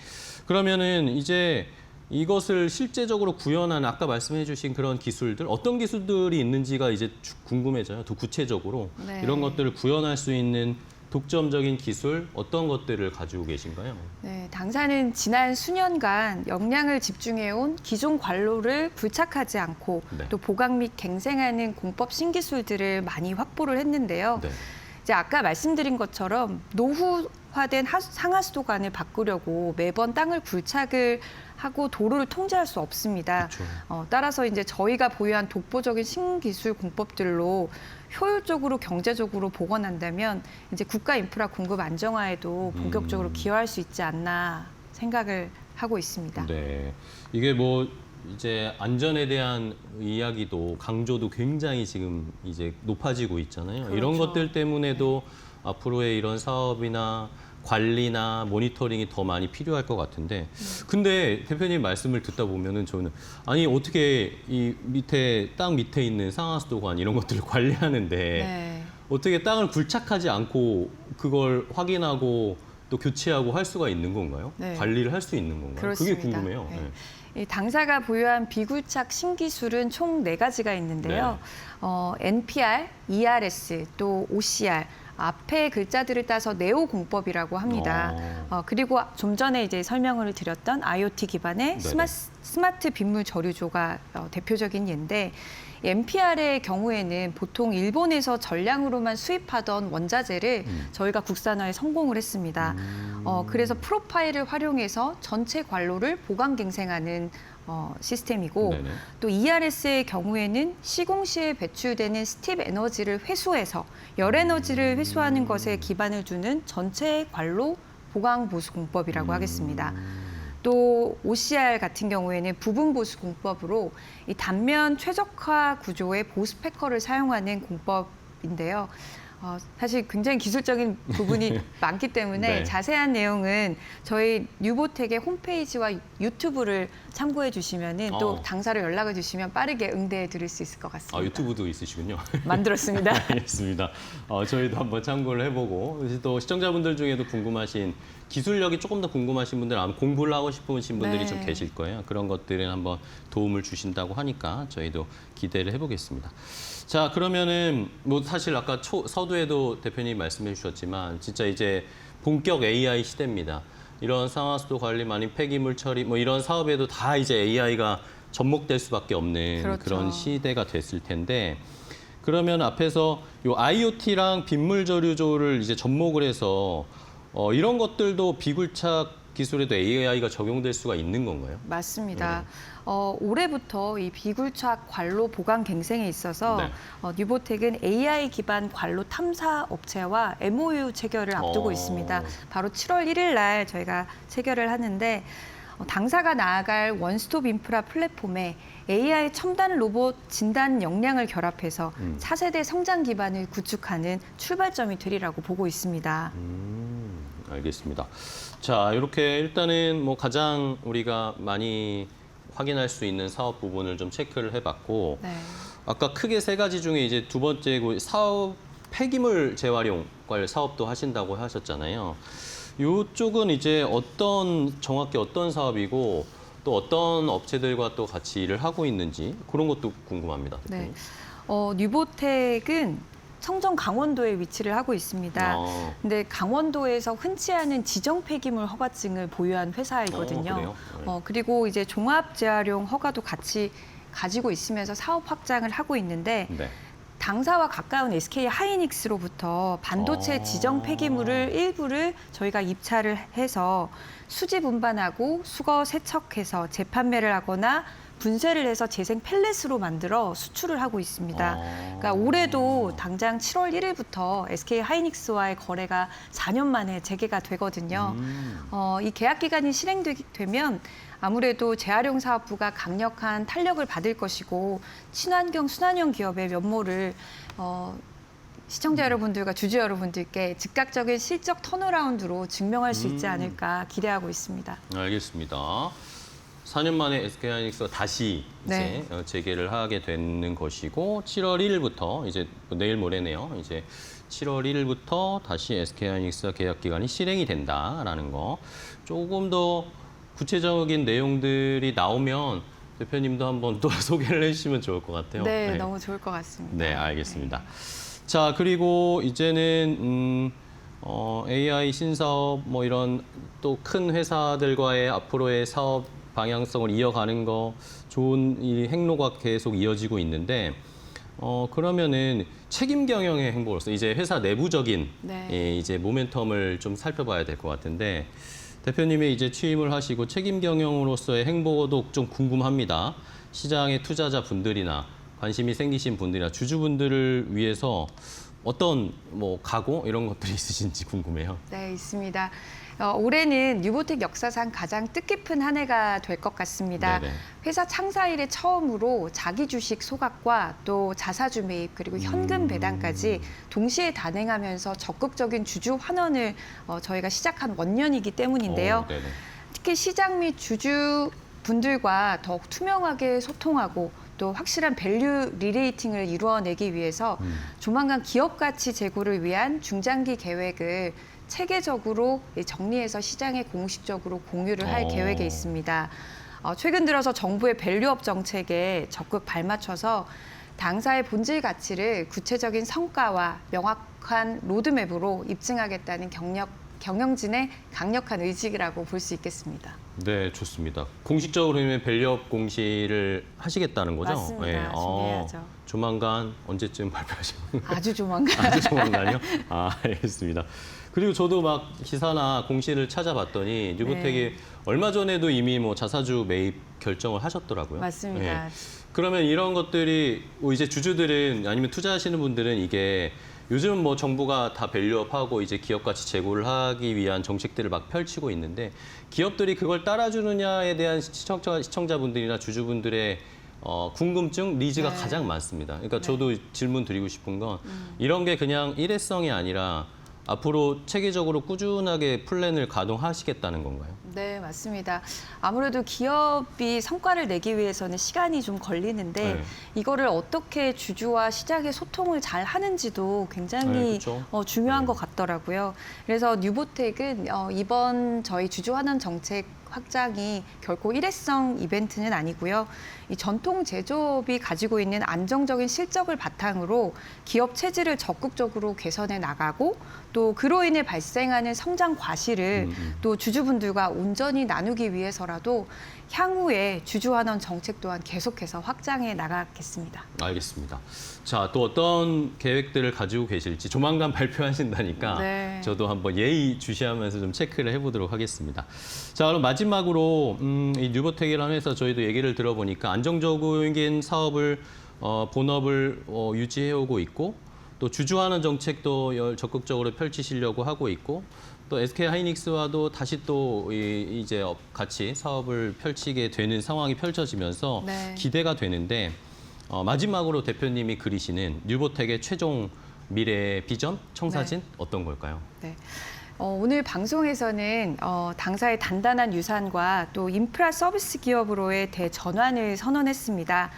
Speaker 2: 그러면은 이제 이것을 실제적으로 구현하는 아까 말씀해 주신 그런 기술들, 어떤 기술들이 있는지가 이제 궁금해져요. 더 구체적으로
Speaker 4: 네.
Speaker 2: 이런 것들을 구현할 수 있는 독점적인 기술 어떤 것들을 가지고 계신가요?
Speaker 4: 네, 당사는 지난 수년간 역량을 집중해온 기존 관로를 불착하지 않고
Speaker 2: 네.
Speaker 4: 또 보강 및 갱생하는 공법 신기술들을 많이 확보를 했는데요.
Speaker 2: 네.
Speaker 4: 이제 아까 말씀드린 것처럼 노후화된 상하수도관을 바꾸려고 매번 땅을 굴착을 하고 도로를 통제할 수 없습니다.
Speaker 2: 그렇죠.
Speaker 4: 따라서 이제 저희가 보유한 독보적인 신기술 공법들로 효율적으로 경제적으로 복원한다면 이제 국가 인프라 공급 안정화에도 본격적으로 기여할 수 있지 않나 생각을 하고 있습니다.
Speaker 2: 네. 이게 뭐 이제 안전에 대한 이야기도 강조도 굉장히 지금 이제 높아지고 있잖아요. 이런
Speaker 4: 그렇죠.
Speaker 2: 것들 때문에도 앞으로의 이런 사업이나 관리나 모니터링이 더 많이 필요할 것 같은데, 근데 대표님 말씀을 듣다 보면은 저는 아니 어떻게 이 땅 밑에 있는 상하수도관 이런 것들을 관리하는데
Speaker 4: 네.
Speaker 2: 어떻게 땅을 굴착하지 않고 그걸 확인하고 또 교체하고 할 수가 있는 건가요?
Speaker 4: 네.
Speaker 2: 관리를 할 수 있는 건가요?
Speaker 4: 그렇습니다.
Speaker 2: 그게 궁금해요.
Speaker 4: 네.
Speaker 2: 네.
Speaker 4: 이 당사가 보유한 비굴착 신기술은 총 4가지가 있는데요. NPR, ERS, 또 OCR, 앞에 글자들을 따서 네오 공법이라고 합니다. 그리고 좀 전에 이제 설명을 드렸던 IoT 기반의
Speaker 2: 네네.
Speaker 4: 스마트 빗물 저류조가 대표적인 예인데, NPR의 경우에는 보통 일본에서 전량으로만 수입하던 원자재를 저희가 국산화에 성공을 했습니다. 그래서 프로파일을 활용해서 전체 관로를 보강 갱생하는 시스템이고,
Speaker 2: 네네.
Speaker 4: 또 ERS의 경우에는 시공시에 배출되는 스팁 에너지를 회수해서 열 에너지를 회수하는 것에 기반을 두는 전체 관로 보강 보수 공법이라고 하겠습니다. 또 OCR 같은 경우에는 부분 보수 공법으로 이 단면 최적화 구조의 보수 패커를 사용하는 공법인데요. 사실 굉장히 기술적인 부분이 많기 때문에
Speaker 2: 네.
Speaker 4: 자세한 내용은 저희 뉴보텍의 홈페이지와 유튜브를 참고해 주시면은 또 당사로 연락을 주시면 빠르게 응대해 드릴 수 있을 것 같습니다.
Speaker 2: 유튜브도 있으시군요.
Speaker 4: 만들었습니다.
Speaker 2: 알겠습니다. 저희도 한번 참고를 해보고, 또 시청자분들 중에도 궁금하신 기술력이 조금 더 궁금하신 분들, 아마 공부를 하고 싶으신 분들이
Speaker 4: 네.
Speaker 2: 좀 계실 거예요. 그런 것들은 한번 도움을 주신다고 하니까 저희도 기대를 해보겠습니다. 자, 그러면은 뭐 사실 아까 서두에도 대표님 말씀해 주셨지만 진짜 이제 본격 AI 시대입니다. 이런 상하수도 관리, 아니면 폐기물 처리 뭐 이런 사업에도 다 이제 AI가 접목될 수밖에 없는
Speaker 4: 그렇죠.
Speaker 2: 그런 시대가 됐을 텐데 그러면 앞에서 요 IoT랑 빗물 저류조를 이제 접목을 해서 이런 것들도 비굴착 기술에도 AI가 적용될 수가 있는 건가요?
Speaker 4: 맞습니다. 올해부터 이 비굴착 관로 보강 갱생에 있어서
Speaker 2: 네.
Speaker 4: 뉴보텍은 AI 기반 관로 탐사 업체와 MOU 체결을 앞두고 있습니다. 바로 7월 1일 날 저희가 체결을 하는데 당사가 나아갈 원스톱 인프라 플랫폼에 AI 첨단 로봇 진단 역량을 결합해서 차세대 성장 기반을 구축하는 출발점이 되리라고 보고 있습니다.
Speaker 2: 알겠습니다. 자, 이렇게 일단은 뭐 가장 우리가 많이 확인할 수 있는 사업 부분을 좀 체크를 해봤고,
Speaker 4: 네.
Speaker 2: 아까 크게 세 가지 중에 이제 두 번째 그 사업 폐기물 재활용 관련 사업도 하신다고 하셨잖아요. 이쪽은 이제 정확히 어떤 사업이고 또 어떤 업체들과 또 같이 일을 하고 있는지 그런 것도 궁금합니다.
Speaker 4: 네. 뉴보텍은 청정 강원도에 위치를 하고 있습니다. 근데 강원도에서 흔치 않은 지정 폐기물 허가증을 보유한 회사이거든요.
Speaker 2: 그래요? 네.
Speaker 4: 그리고 이제 종합 재활용 허가도 같이 가지고 있으면서 사업 확장을 하고 있는데
Speaker 2: 네.
Speaker 4: 당사와 가까운 SK 하이닉스로부터 반도체 지정 폐기물을 일부를 저희가 입찰을 해서 수지 분반하고 수거 세척해서 재판매를 하거나 분쇄를 해서 재생 펠렛으로 만들어 수출을 하고 있습니다. 그러니까 올해도 당장 7월 1일부터 SK 하이닉스와의 거래가 4년 만에 재개가 되거든요. 이 계약 기간이 실행되면 아무래도 재활용 사업부가 강력한 탄력을 받을 것이고 친환경 순환형 기업의 면모를 시청자 여러분들과 주주 여러분들께 즉각적인 실적 턴어라운드로 증명할 수 있지 않을까 기대하고 있습니다.
Speaker 2: 알겠습니다. 4년 만에 SK하이닉스가 다시
Speaker 4: 네.
Speaker 2: 이제 재개를 하게 되는 것이고 7월 1일부터 이제 내일 모레네요. 이제 7월 1일부터 다시 SK하이닉스와 계약 기간이 실행이 된다라는 거. 조금 더 구체적인 내용들이 나오면 대표님도 한번 또 소개를 해주시면 좋을 것 같아요.
Speaker 4: 네, 너무 좋을 것 같습니다.
Speaker 2: 네, 알겠습니다. 자, 그리고 이제는 AI 신사업 뭐 이런 또 큰 회사들과의 앞으로의 사업 방향성을 이어가는 거 좋은 이 행로가 계속 이어지고 있는데 그러면은 책임 경영의 행보로서 이제 회사 내부적인
Speaker 4: 네.
Speaker 2: 이제 모멘텀을 좀 살펴봐야 될 것 같은데 대표님이 이제 취임을 하시고 책임 경영으로서의 행보도 좀 궁금합니다. 시장의 투자자 분들이나 관심이 생기신 분들이나 주주분들을 위해서 어떤 뭐 각오 이런 것들이 있으신지 궁금해요.
Speaker 4: 네, 있습니다. 올해는 뉴보텍 역사상 가장 뜻깊은 한 해가 될 것 같습니다.
Speaker 2: 네네.
Speaker 4: 회사 창사 이래 처음으로 자기 주식 소각과 또 자사주 매입 그리고 현금 배당까지 동시에 단행하면서 적극적인 주주 환원을 저희가 시작한 원년이기 때문인데요.
Speaker 2: 네네.
Speaker 4: 특히 시장 및 주주 분들과 더욱 투명하게 소통하고 또 확실한 밸류 리레이팅을 이루어내기 위해서 조만간 기업 가치 제고를 위한 중장기 계획을 체계적으로 정리해서 시장에 공식적으로 공유를 할 계획에 있습니다. 최근 들어서 정부의 밸류업 정책에 적극 발맞춰서 당사의 본질 가치를 구체적인 성과와 명확한 로드맵으로 입증하겠다는 경영진의 강력한 의지라고 볼 수 있겠습니다.
Speaker 2: 네, 좋습니다. 공식적으로 그러면 밸류업 공시를 하시겠다는 거죠?
Speaker 4: 맞습니다.
Speaker 2: 네.
Speaker 4: 준비해야죠.
Speaker 2: 조만간 언제쯤 발표하시는
Speaker 4: 아주 조만간.
Speaker 2: 아주 조만간요? 알겠습니다. 그리고 저도 막 기사나 공시를 찾아봤더니 뉴보텍이
Speaker 4: 네.
Speaker 2: 얼마 전에도 이미 뭐 자사주 매입 결정을 하셨더라고요.
Speaker 4: 맞습니다.
Speaker 2: 그러면 이런 것들이 이제 주주들은 아니면 투자하시는 분들은 이게 요즘 뭐 정부가 다 밸류업하고 이제 기업 가치 제고를 하기 위한 정책들을 막 펼치고 있는데 기업들이 그걸 따라주느냐에 대한 시청자분들이나 주주분들의 궁금증, 니즈가
Speaker 4: 네.
Speaker 2: 가장 많습니다. 그러니까
Speaker 4: 네.
Speaker 2: 저도 질문 드리고 싶은 건 이런 게 그냥 일회성이 아니라 앞으로 체계적으로 꾸준하게 플랜을 가동하시겠다는 건가요?
Speaker 4: 네, 맞습니다. 아무래도 기업이 성과를 내기 위해서는 시간이 좀 걸리는데
Speaker 2: 네.
Speaker 4: 이거를 어떻게 주주와 시장의 소통을 잘 하는지도
Speaker 2: 네,
Speaker 4: 굉장히
Speaker 2: 그렇죠.
Speaker 4: 중요한
Speaker 2: 네.
Speaker 4: 것 같더라고요. 그래서 뉴보텍은 이번 저희 주주환원 정책 확장이 결코 일회성 이벤트는 아니고요. 이 전통 제조업이 가지고 있는 안정적인 실적을 바탕으로 기업 체질을 적극적으로 개선해 나가고 또 그로 인해 발생하는 성장 과실을 또 주주분들과 온전히 나누기 위해서라도 향후에 주주환원 정책 또한 계속해서 확장해 나가겠습니다.
Speaker 2: 알겠습니다. 자, 또 어떤 계획들을 가지고 계실지 조만간 발표하신다니까
Speaker 4: 네.
Speaker 2: 저도 한번 예의주시하면서 좀 체크를 해보도록 하겠습니다. 자, 그럼 마지막으로 이 뉴보텍이라는 회사 저희도 얘기를 들어보니까 안정적인 사업을 본업을 유지해오고 있고 또 주주환원 정책도 적극적으로 펼치시려고 하고 있고 또 SK하이닉스와도 다시 또 이제 같이 사업을 펼치게 되는 상황이 펼쳐지면서
Speaker 4: 네.
Speaker 2: 기대가 되는데 마지막으로 대표님이 그리시는 뉴보텍의 최종 미래 비전, 청사진 어떤 걸까요?
Speaker 4: 네. 오늘 방송에서는 당사의 단단한 유산과 또 인프라 서비스 기업으로의 대전환을 선언했습니다.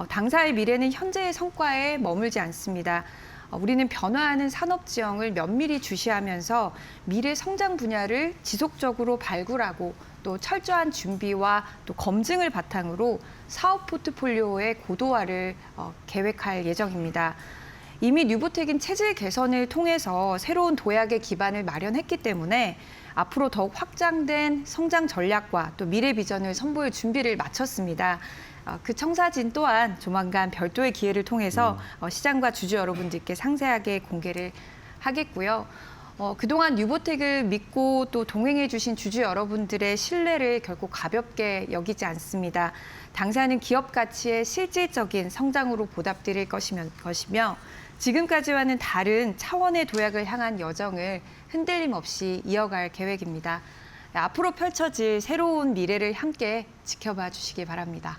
Speaker 4: 당사의 미래는 현재의 성과에 머물지 않습니다. 우리는 변화하는 산업 지형을 면밀히 주시하면서 미래 성장 분야를 지속적으로 발굴하고 또 철저한 준비와 또 검증을 바탕으로 사업 포트폴리오의 고도화를 계획할 예정입니다. 이미 뉴보텍인 체질 개선을 통해서 새로운 도약의 기반을 마련했기 때문에 앞으로 더욱 확장된 성장 전략과 또 미래 비전을 선보일 준비를 마쳤습니다. 그 청사진 또한 조만간 별도의 기회를 통해서 시장과 주주 여러분들께 상세하게 공개를 하겠고요. 그동안 뉴보텍을 믿고 또 동행해 주신 주주 여러분들의 신뢰를 결코 가볍게 여기지 않습니다. 당사는 기업 가치의 실질적인 성장으로 보답드릴 것이며 지금까지와는 다른 차원의 도약을 향한 여정을 흔들림 없이 이어갈 계획입니다. 앞으로 펼쳐질 새로운 미래를 함께 지켜봐 주시기 바랍니다.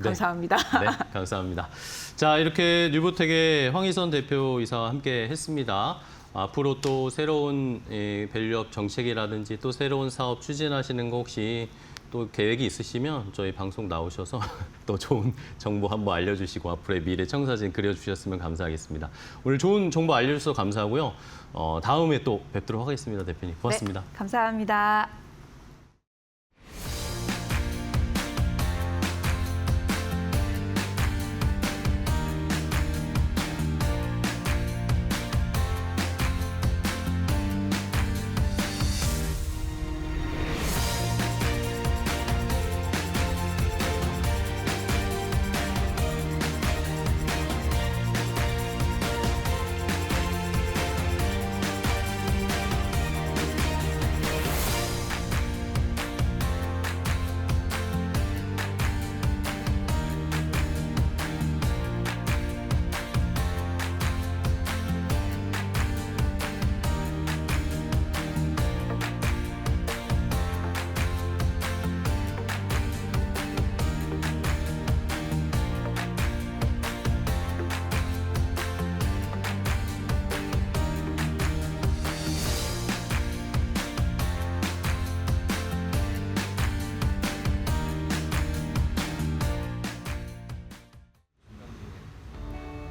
Speaker 4: 감사합니다.
Speaker 2: 네, 감사합니다. 자, 이렇게 뉴보텍의 황희선 대표이사와 함께 했습니다. 앞으로 또 새로운 밸류업 정책이라든지 또 새로운 사업 추진하시는 거 혹시 또 계획이 있으시면 저희 방송 나오셔서 또 좋은 정보 한번 알려주시고 앞으로의 미래 청사진 그려주셨으면 감사하겠습니다. 오늘 좋은 정보 알려주셔서 감사하고요. 다음에 또 뵙도록 하겠습니다, 대표님. 고맙습니다.
Speaker 4: 네, 감사합니다.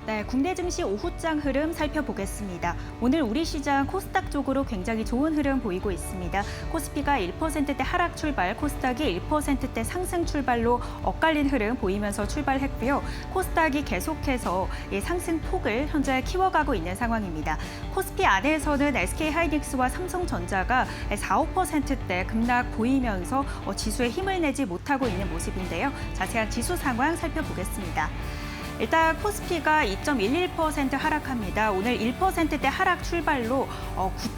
Speaker 5: 네, 국내 증시 오후장 흐름 살펴보겠습니다. 오늘 우리 시장 코스닥 쪽으로 굉장히 좋은 흐름 보이고 있습니다. 코스피가 1%대 하락 출발, 코스닥이 1%대 상승 출발로 엇갈린 흐름 보이면서 출발했고요. 코스닥이 계속해서 이 상승 폭을 현재 키워가고 있는 상황입니다. 코스피 안에서는 SK하이닉스와 삼성전자가 4, 5%대 급락 보이면서 지수에 힘을 내지 못하고 있는 모습인데요. 자세한 지수 상황 살펴보겠습니다. 일단 코스피가 2.11% 하락합니다. 오늘 1%대 하락 출발로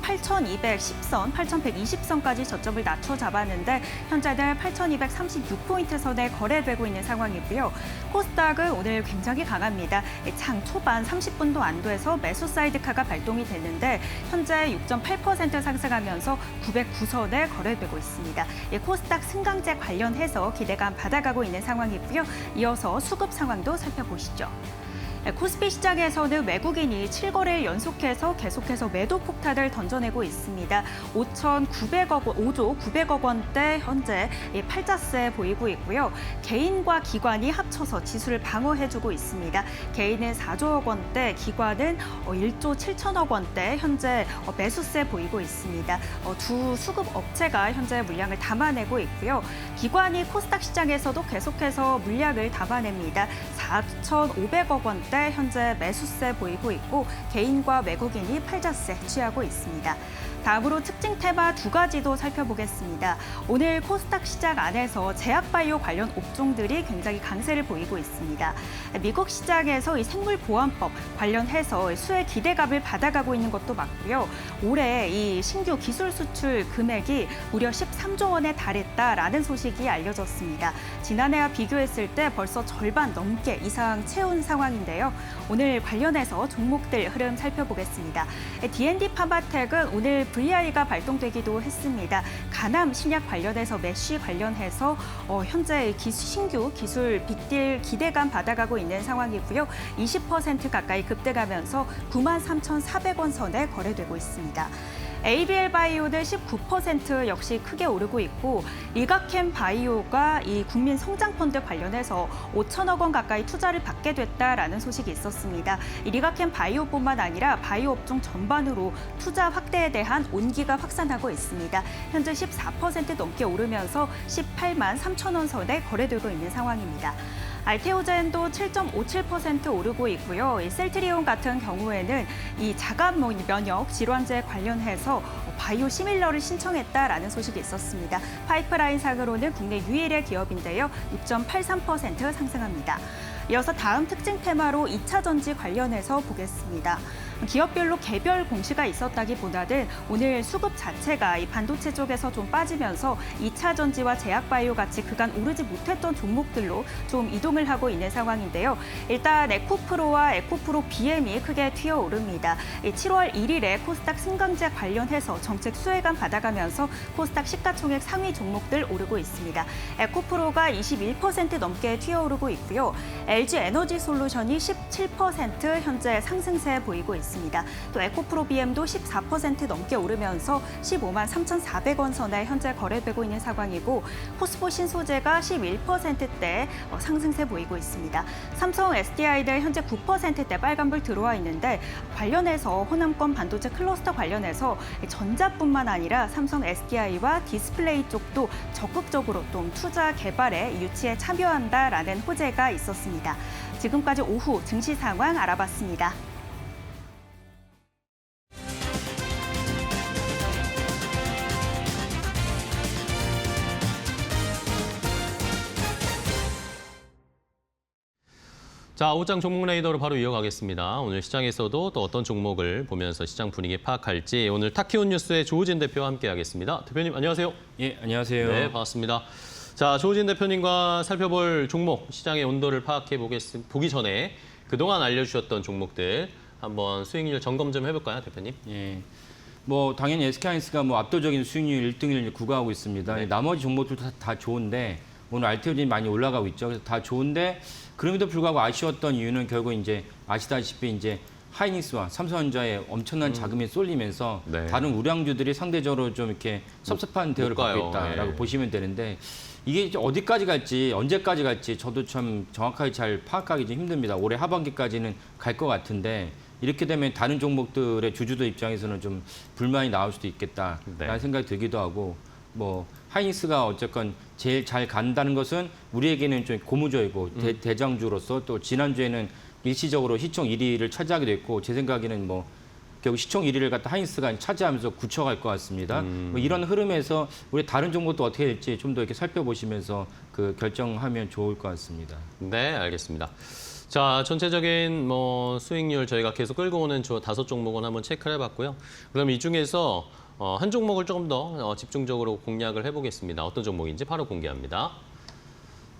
Speaker 5: 8,210선, 8,120선까지 저점을 낮춰 잡았는데 현재는 8,236포인트 선에 거래되고 있는 상황이고요. 코스닥은 오늘 굉장히 강합니다. 장 초반 30분도 안 돼서 매수 사이드카가 발동이 됐는데 현재 6.8% 상승하면서 909선에 거래되고 있습니다. 코스닥 승강제 관련해서 기대감 받아가고 있는 상황이고요. 이어서 수급 상황도 살펴보시죠. 코스피 시장에서는 외국인이 7거래일 연속해서 계속해서 매도 폭탄을 던져내고 있습니다. 5조 900억 원대 현재 팔자세 보이고 있고요. 개인과 기관이 합쳐서 지수를 방어해주고 있습니다. 개인은 4조억 원대, 기관은 1조 7천억 원대 현재 매수세 보이고 있습니다. 두 수급 업체가 현재 물량을 담아내고 있고요. 기관이 코스닥 시장에서도 계속해서 물량을 담아냅니다. 4,500억 원대 현재 매수세 보이고 있고 개인과 외국인이 팔자세 취하고 있습니다. 다음으로 특징 테마 두 가지도 살펴보겠습니다. 오늘 코스닥 시장 안에서 제약바이오 관련 업종들이 굉장히 강세를 보이고 있습니다. 미국 시장에서 이 생물보안법 관련해서 수혜 기대감을 받아가고 있는 것도 맞고요. 올해 이 신규 기술 수출 금액이 무려 13조 원에 달했다라는 소식이 알려졌습니다. 지난해와 비교했을 때 벌써 절반 넘게 이상 채운 상황인데요. 오늘 관련해서 종목들 흐름 살펴보겠습니다. D&D 파마텍은 오늘 VI가 발동되기도 했습니다. 간암 신약 관련해서 메쉬 관련해서 현재 신규 기술 빅딜 기대감 받아가고 있는 상황이고요. 20% 가까이 급등하면서 93,400원 선에 거래되고 있습니다. ABL 바이오는 19% 역시 크게 오르고 있고 리가캠 바이오가 이 국민 성장펀드 관련해서 5천억 원 가까이 투자를 받게 됐다라는 소식이 있었습니다. 이 리가캠 바이오뿐만 아니라 바이오 업종 전반으로 투자 확대에 대한 온기가 확산하고 있습니다. 현재 14% 넘게 오르면서 18만 3천 원 선에 거래되고 있는 상황입니다. 알테오젠도 7.57% 오르고 있고요. 이 셀트리온 같은 경우에는 이 자가 면역 질환제 관련해서 바이오 시밀러를 신청했다라는 소식이 있었습니다. 파이프라인상으로는 국내 유일의 기업인데요. 6.83% 상승합니다. 이어서 다음 특징 테마로 2차 전지 관련해서 보겠습니다. 기업별로 개별 공시가 있었다기보다는 오늘 수급 자체가 이 반도체 쪽에서 좀 빠지면서 2차 전지와 제약바이오 같이 그간 오르지 못했던 종목들로 좀 이동을 하고 있는 상황인데요. 일단 에코프로와 에코프로 BM이 크게 튀어오릅니다. 7월 1일에 코스닥 승강제 관련해서 정책 수혜감 받아가면서 코스닥 시가총액 상위 종목들 오르고 있습니다. 에코프로가 21% 넘게 튀어오르고 있고요. LG 에너지 솔루션이 17% 현재 상승세 보이고 있습니다. 또 에코프로 BM도 14% 넘게 오르면서 15만 3,400원 선에 현재 거래되고 있는 상황이고 포스코 신소재가 11%대 상승세 보이고 있습니다. 삼성 SDI는 현재 9%대 빨간불 들어와 있는데 관련해서 호남권 반도체 클러스터 관련해서 전자뿐만 아니라 삼성 SDI와 디스플레이 쪽도 적극적으로 또 투자 개발에 유치에 참여한다라는 호재가 있었습니다. 지금까지 오후 증시 상황 알아봤습니다.
Speaker 2: 자, 오장 종목 레이더로 바로 이어가겠습니다. 오늘 시장에서도 또 어떤 종목을 보면서 시장 분위기 파악할지 오늘 타키온 뉴스의 조우진 대표와 함께하겠습니다. 대표님 안녕하세요.
Speaker 6: 예, 안녕하세요.
Speaker 2: 네, 반갑습니다. 자, 조우진 대표님과 살펴볼 종목 시장의 온도를 보기 전에 그동안 알려주셨던 종목들 한번 수익률 점검 좀 해볼까요, 대표님?
Speaker 6: 예. 뭐 당연히 SK하이닉스가 뭐 압도적인 수익률 1등을 구가하고 있습니다.
Speaker 2: 네.
Speaker 6: 나머지 종목들도 다 좋은데 오늘 알테오젠이 많이 올라가고 있죠. 그래서 다 좋은데 그럼에도 불구하고 아쉬웠던 이유는 결국 이제 아시다시피 이제 하이닉스와 삼성전자에 엄청난 자금이 쏠리면서
Speaker 2: 네.
Speaker 6: 다른 우량주들이 상대적으로 좀 이렇게 섭섭한 대우를
Speaker 2: 못
Speaker 6: 받고
Speaker 2: 가요.
Speaker 6: 있다라고
Speaker 2: 예.
Speaker 6: 보시면 되는데 이게 이제 어디까지 갈지 언제까지 갈지 저도 참 정확하게 잘 파악하기 좀 힘듭니다. 올해 하반기까지는 갈 것 같은데 이렇게 되면 다른 종목들의 주주들 입장에서는 좀 불만이 나올 수도 있겠다라는
Speaker 2: 네.
Speaker 6: 생각이 들기도 하고 뭐 하이닉스가 어쨌건 제일 잘 간다는 것은 우리에게는 좀 고무적이고 대장주로서 또 지난주에는 일시적으로 시총 1위를 차지하게 됐고 제 생각에는 뭐 결국 시총 1위를 갖다 하이닉스가 차지하면서 굳혀갈 것 같습니다. 뭐 이런 흐름에서 우리 다른 종목도 어떻게 될지 좀 더 이렇게 살펴보시면서 그 결정하면 좋을 것 같습니다.
Speaker 2: 네, 알겠습니다. 자, 전체적인 뭐 수익률 저희가 계속 끌고 오는 5종목은 한번 체크를 해봤고요. 그럼 이 중에서 한 종목을 조금 더 집중적으로 공략을 해보겠습니다. 어떤 종목인지 바로 공개합니다.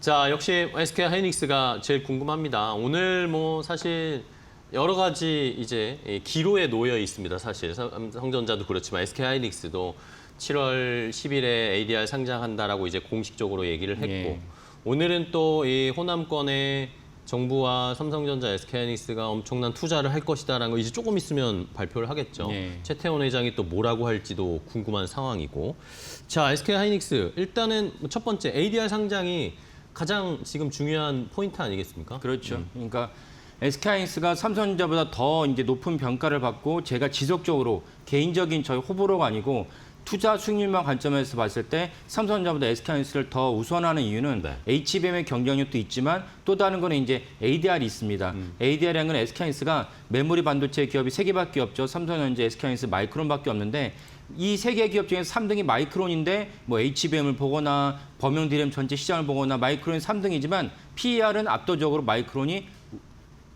Speaker 2: 자, 역시 SK 하이닉스가 제일 궁금합니다. 오늘 뭐 사실 여러 가지 이제 기로에 놓여 있습니다. 사실 삼성전자도 그렇지만 SK 하이닉스도 7월 10일에 ADR 상장한다라고 이제 공식적으로 얘기를 했고
Speaker 6: 예.
Speaker 2: 오늘은 또 이 호남권의 정부와 삼성전자, SK하이닉스가 엄청난 투자를 할 것이다라는 거 이제 조금 있으면 발표를 하겠죠.
Speaker 6: 네.
Speaker 2: 최태원 회장이 또 뭐라고 할지도 궁금한 상황이고. 자, SK하이닉스 일단은 첫 번째 ADR 상장이 가장 지금 중요한 포인트 아니겠습니까?
Speaker 6: 그렇죠. 그러니까 SK하이닉스가 삼성전자보다 더 이제 높은 평가를 받고 제가 지속적으로 개인적인 저희 호불호가 아니고 투자 수익률만 관점에서 봤을 때 삼성전자보다 SK하이닉스를 더 우선하는 이유는
Speaker 2: 네.
Speaker 6: HBM의 경쟁력도 있지만 또 다른 거는 이제 ADR이 있습니다. ADR이라는 건 SK하이닉스가 메모리 반도체 기업이 3개밖에 없죠. 삼성전자, SK하이닉스, 마이크론밖에 없는데 이 3개 기업 중에 3등이 마이크론인데 뭐 HBM을 보거나 범용 DRAM 전체 시장을 보거나 마이크론이 3등이지만 PER은 압도적으로 마이크론이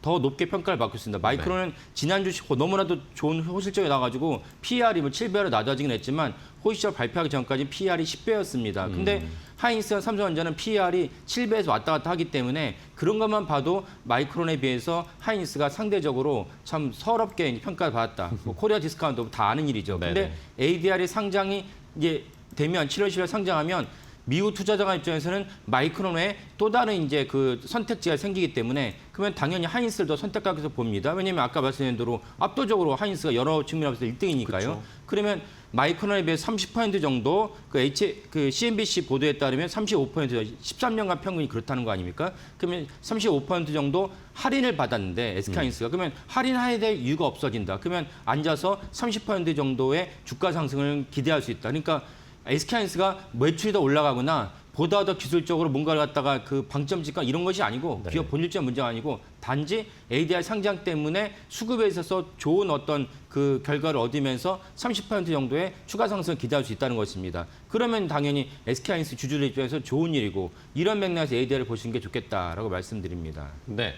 Speaker 6: 더 높게 평가를 받고 있습니다. 마이크론은 지난주 너무나도 좋은 호실적이 나가지고 PER이 뭐 7배로 낮아지긴 했지만 호실적 발표하기 전까지 PER이 10배였습니다. 근데 하이닉스와 삼성전자는 PER이 7배에서 왔다 갔다 하기 때문에 그런 것만 봐도 마이크론에 비해서 하이닉스가 상대적으로 참 서럽게 평가를 받았다. 뭐 코리아 디스카운트 다 아는 일이죠. 근데 ADR이 상장이 이제 되면 7월 10일 상장하면 미국 투자자가 입장에서는 마이크론 외에 또 다른 이제 그 선택지가 생기기 때문에 그러면 당연히 하이닉스를 더 선택하겠서 봅니다. 왜냐하면 아까 말씀드린 대로 압도적으로 하이닉스가 여러 측면에서 1등이니까요.
Speaker 2: 그렇죠.
Speaker 6: 그러면 마이크론에 비해 30% 정도 그 CNBC 보도에 따르면 35% 13년간 평균이 그렇다는 거 아닙니까? 그러면 35% 정도 할인을 받았는데 SK하이닉스가 그러면 할인해야 될 이유가 없어진다. 그러면 앉아서 30% 정도의 주가 상승을 기대할 수 있다. 그러니까 SK하이닉스가 매출이 더 올라가거나 보다 더 기술적으로 뭔가를 갖다가 그 방점 짓거나 이런 것이 아니고 기업 본질적 문제가 아니고 단지 ADR 상장 때문에 수급에 있어서 좋은 어떤 그 결과를 얻으면서 30% 정도의 추가 상승을 기대할 수 있다는 것입니다. 그러면 당연히 SK하이닉스 주주들 입장에서 좋은 일이고 이런 맥락에서 ADR을 보시는 게 좋겠다라고 말씀드립니다.
Speaker 2: 네.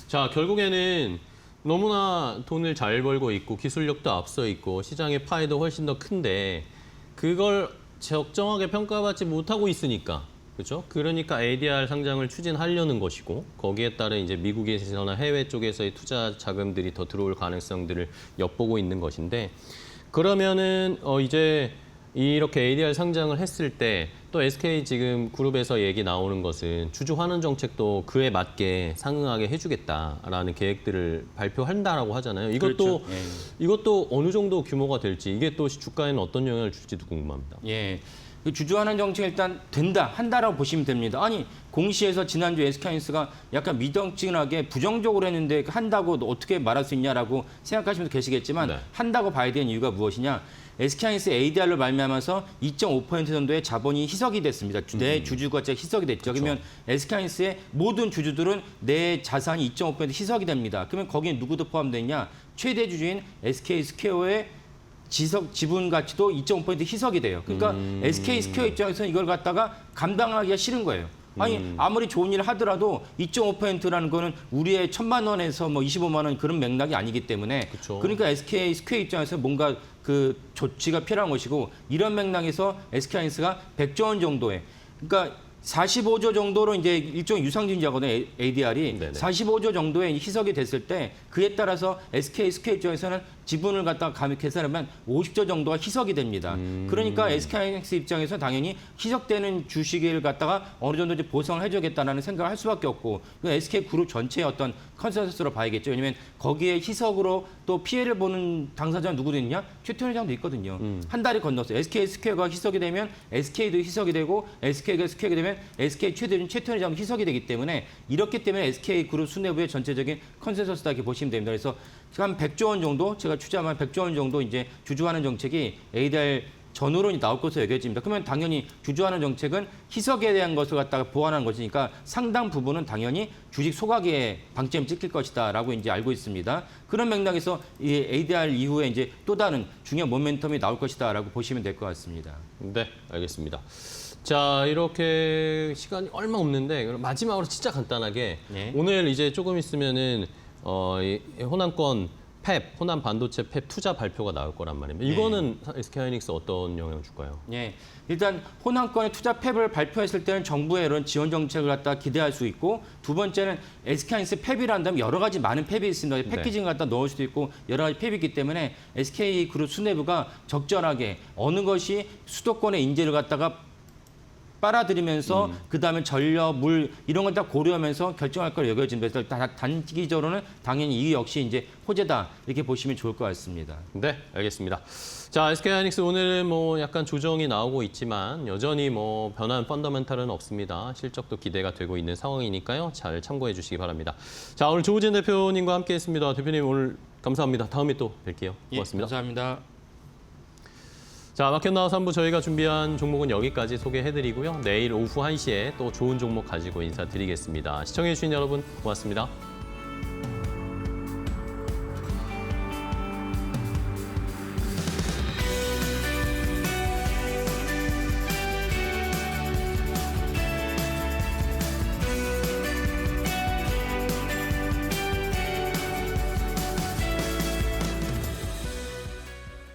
Speaker 2: 자, 결국에는 너무나 돈을 잘 벌고 있고 기술력도 앞서 있고 시장의 파이도 훨씬 더 큰데 그걸 적정하게 평가받지 못하고 있으니까, 그렇죠? 그러니까 ADR 상장을 추진하려는 것이고 거기에 따른 이제 미국에서나 해외 쪽에서의 투자 자금들이 더 들어올 가능성들을 엿보고 있는 것인데 그러면은 이제 이렇게 ADR 상장을 했을 때 또 SK 지금 그룹에서 얘기 나오는 것은 주주 환원 정책도 그에 맞게 상응하게 해주겠다라는 계획들을 발표한다라고 하잖아요. 이것도
Speaker 6: 그렇죠.
Speaker 2: 이것도 어느 정도 규모가 될지 이게 또 주가에는 어떤 영향을 줄지도 궁금합니다.
Speaker 6: 예. 그 주주 환원 정책 일단 된다, 한다라고 보시면 됩니다. 아니 공시에서 지난주 SK하이닉스가 약간 미정직하게 부정적으로 했는데 한다고 어떻게 말할 수 있냐라고 생각하시는 분도 계시겠지만
Speaker 2: 네.
Speaker 6: 한다고 봐야 되는 이유가 무엇이냐? SK하이닉스 ADR로 말미암아서 2.5% 정도의 자본이 희석이 됐습니다. 내 주주 가치가 희석이 됐죠. 그러면 SK하이닉스의 모든 주주들은 내 자산이 2.5% 희석이 됩니다. 그러면 거기에 누구도 포함되냐? 최대 주주인 SK스퀘어의 지분 가치도 2.5% 희석이 돼요. 그러니까 SK스퀘어 입장에서는 이걸 갖다가 감당하기가 싫은 거예요. 아니 아무리 좋은 일을 하더라도 2.5%라는 거는 우리의 1,000만 원에서 뭐 25만 원 그런 맥락이 아니기 때문에
Speaker 2: 그쵸.
Speaker 6: 그러니까 SK스퀘어 입장에서 뭔가 그 조치가 필요한 것이고 이런 맥락에서 SK하이닉스가 100조 원 정도의 그러니까 45조 정도로 이제 일종의 유상증자거든요. ADR이
Speaker 2: 네네.
Speaker 6: 45조 정도의 희석이 됐을 때 그에 따라서 SK스퀘어 입장에서는 지분을 갖다가 계산하면 50조 정도가 희석이 됩니다. 그러니까 SK하이닉스 입장에서 당연히 희석되는 주식을 갖다가 어느 정도 이제 보상을 해주겠다는 생각을 할 수밖에 없고 SK그룹 전체의 어떤 컨센서스로 봐야겠죠. 왜냐하면 거기에 희석으로 또 피해를 보는 당사자는 누구도 있냐? 최태원 회장도 있거든요. 한 달이 건넜어요. SK스퀘어가 희석이 되면 SK도 희석이 되고 SK가 스퀘어가 되면 SK 최대준 최태원 회장도 희석이 되기 때문에 이렇기 때문에 SK그룹 수뇌부의 전체적인 컨센서스다 이렇게 보시면 됩니다. 그래서 한 100조 원 정도 제가 추정한 100조 원 정도 이제 주주환원 정책이 ADR 전후로 나올 것으로 여겨집니다. 그러면 당연히 주주환원 정책은 희석에 대한 것을 갖다가 보완하는 것이니까 상당 부분은 당연히 주식 소각에 방점이 찍힐 것이다라고 이제 알고 있습니다. 그런 맥락에서 이 ADR 이후에 이제 또 다른 중요한 모멘텀이 나올 것이다라고 보시면 될 것 같습니다.
Speaker 2: 네, 알겠습니다. 자, 이렇게 시간이 얼마 없는데 그럼 마지막으로 진짜 간단하게
Speaker 6: 네.
Speaker 2: 오늘 이제 조금 있으면은 이 호남권 팹, 호남 반도체 팹 투자 발표가 나올 거란 말입니다. 이거는 SK하이닉스 어떤 영향을 줄까요?
Speaker 6: 예, 일단 호남권의 투자 팹을 발표했을 때는 정부의 이런 지원 정책을 갖다 기대할 수 있고 두 번째는 SK하이닉스 팹이라 한다면 여러 가지 많은 팹이 있습니다. 패키징 갖다 넣을 수도 있고 여러 가지 팹이 있기 때문에 SK그룹 수뇌부가 적절하게 어느 것이 수도권의 인재를 갖다가 빨아들이면서 그다음에 전력, 물 이런 걸 다 고려하면서 결정할 걸 여겨진다. 그래서 단기적으로는 당연히 이 역시 이제 호재다 이렇게 보시면 좋을 것 같습니다.
Speaker 2: 네, 알겠습니다. 자, SK하이닉스 오늘은 뭐 약간 조정이 나오고 있지만 여전히 뭐 변한 펀더멘탈은 없습니다. 실적도 기대가 되고 있는 상황이니까요. 잘 참고해 주시기 바랍니다. 자, 오늘 조우진 대표님과 함께했습니다. 대표님 오늘 감사합니다. 다음에 또 뵐게요. 고맙습니다.
Speaker 6: 예, 감사합니다.
Speaker 2: 자, 마켓나우 3부 저희가 준비한 종목은 여기까지 소개해드리고요. 내일 오후 1시에 또 좋은 종목 가지고 인사드리겠습니다. 시청해주신 여러분 고맙습니다.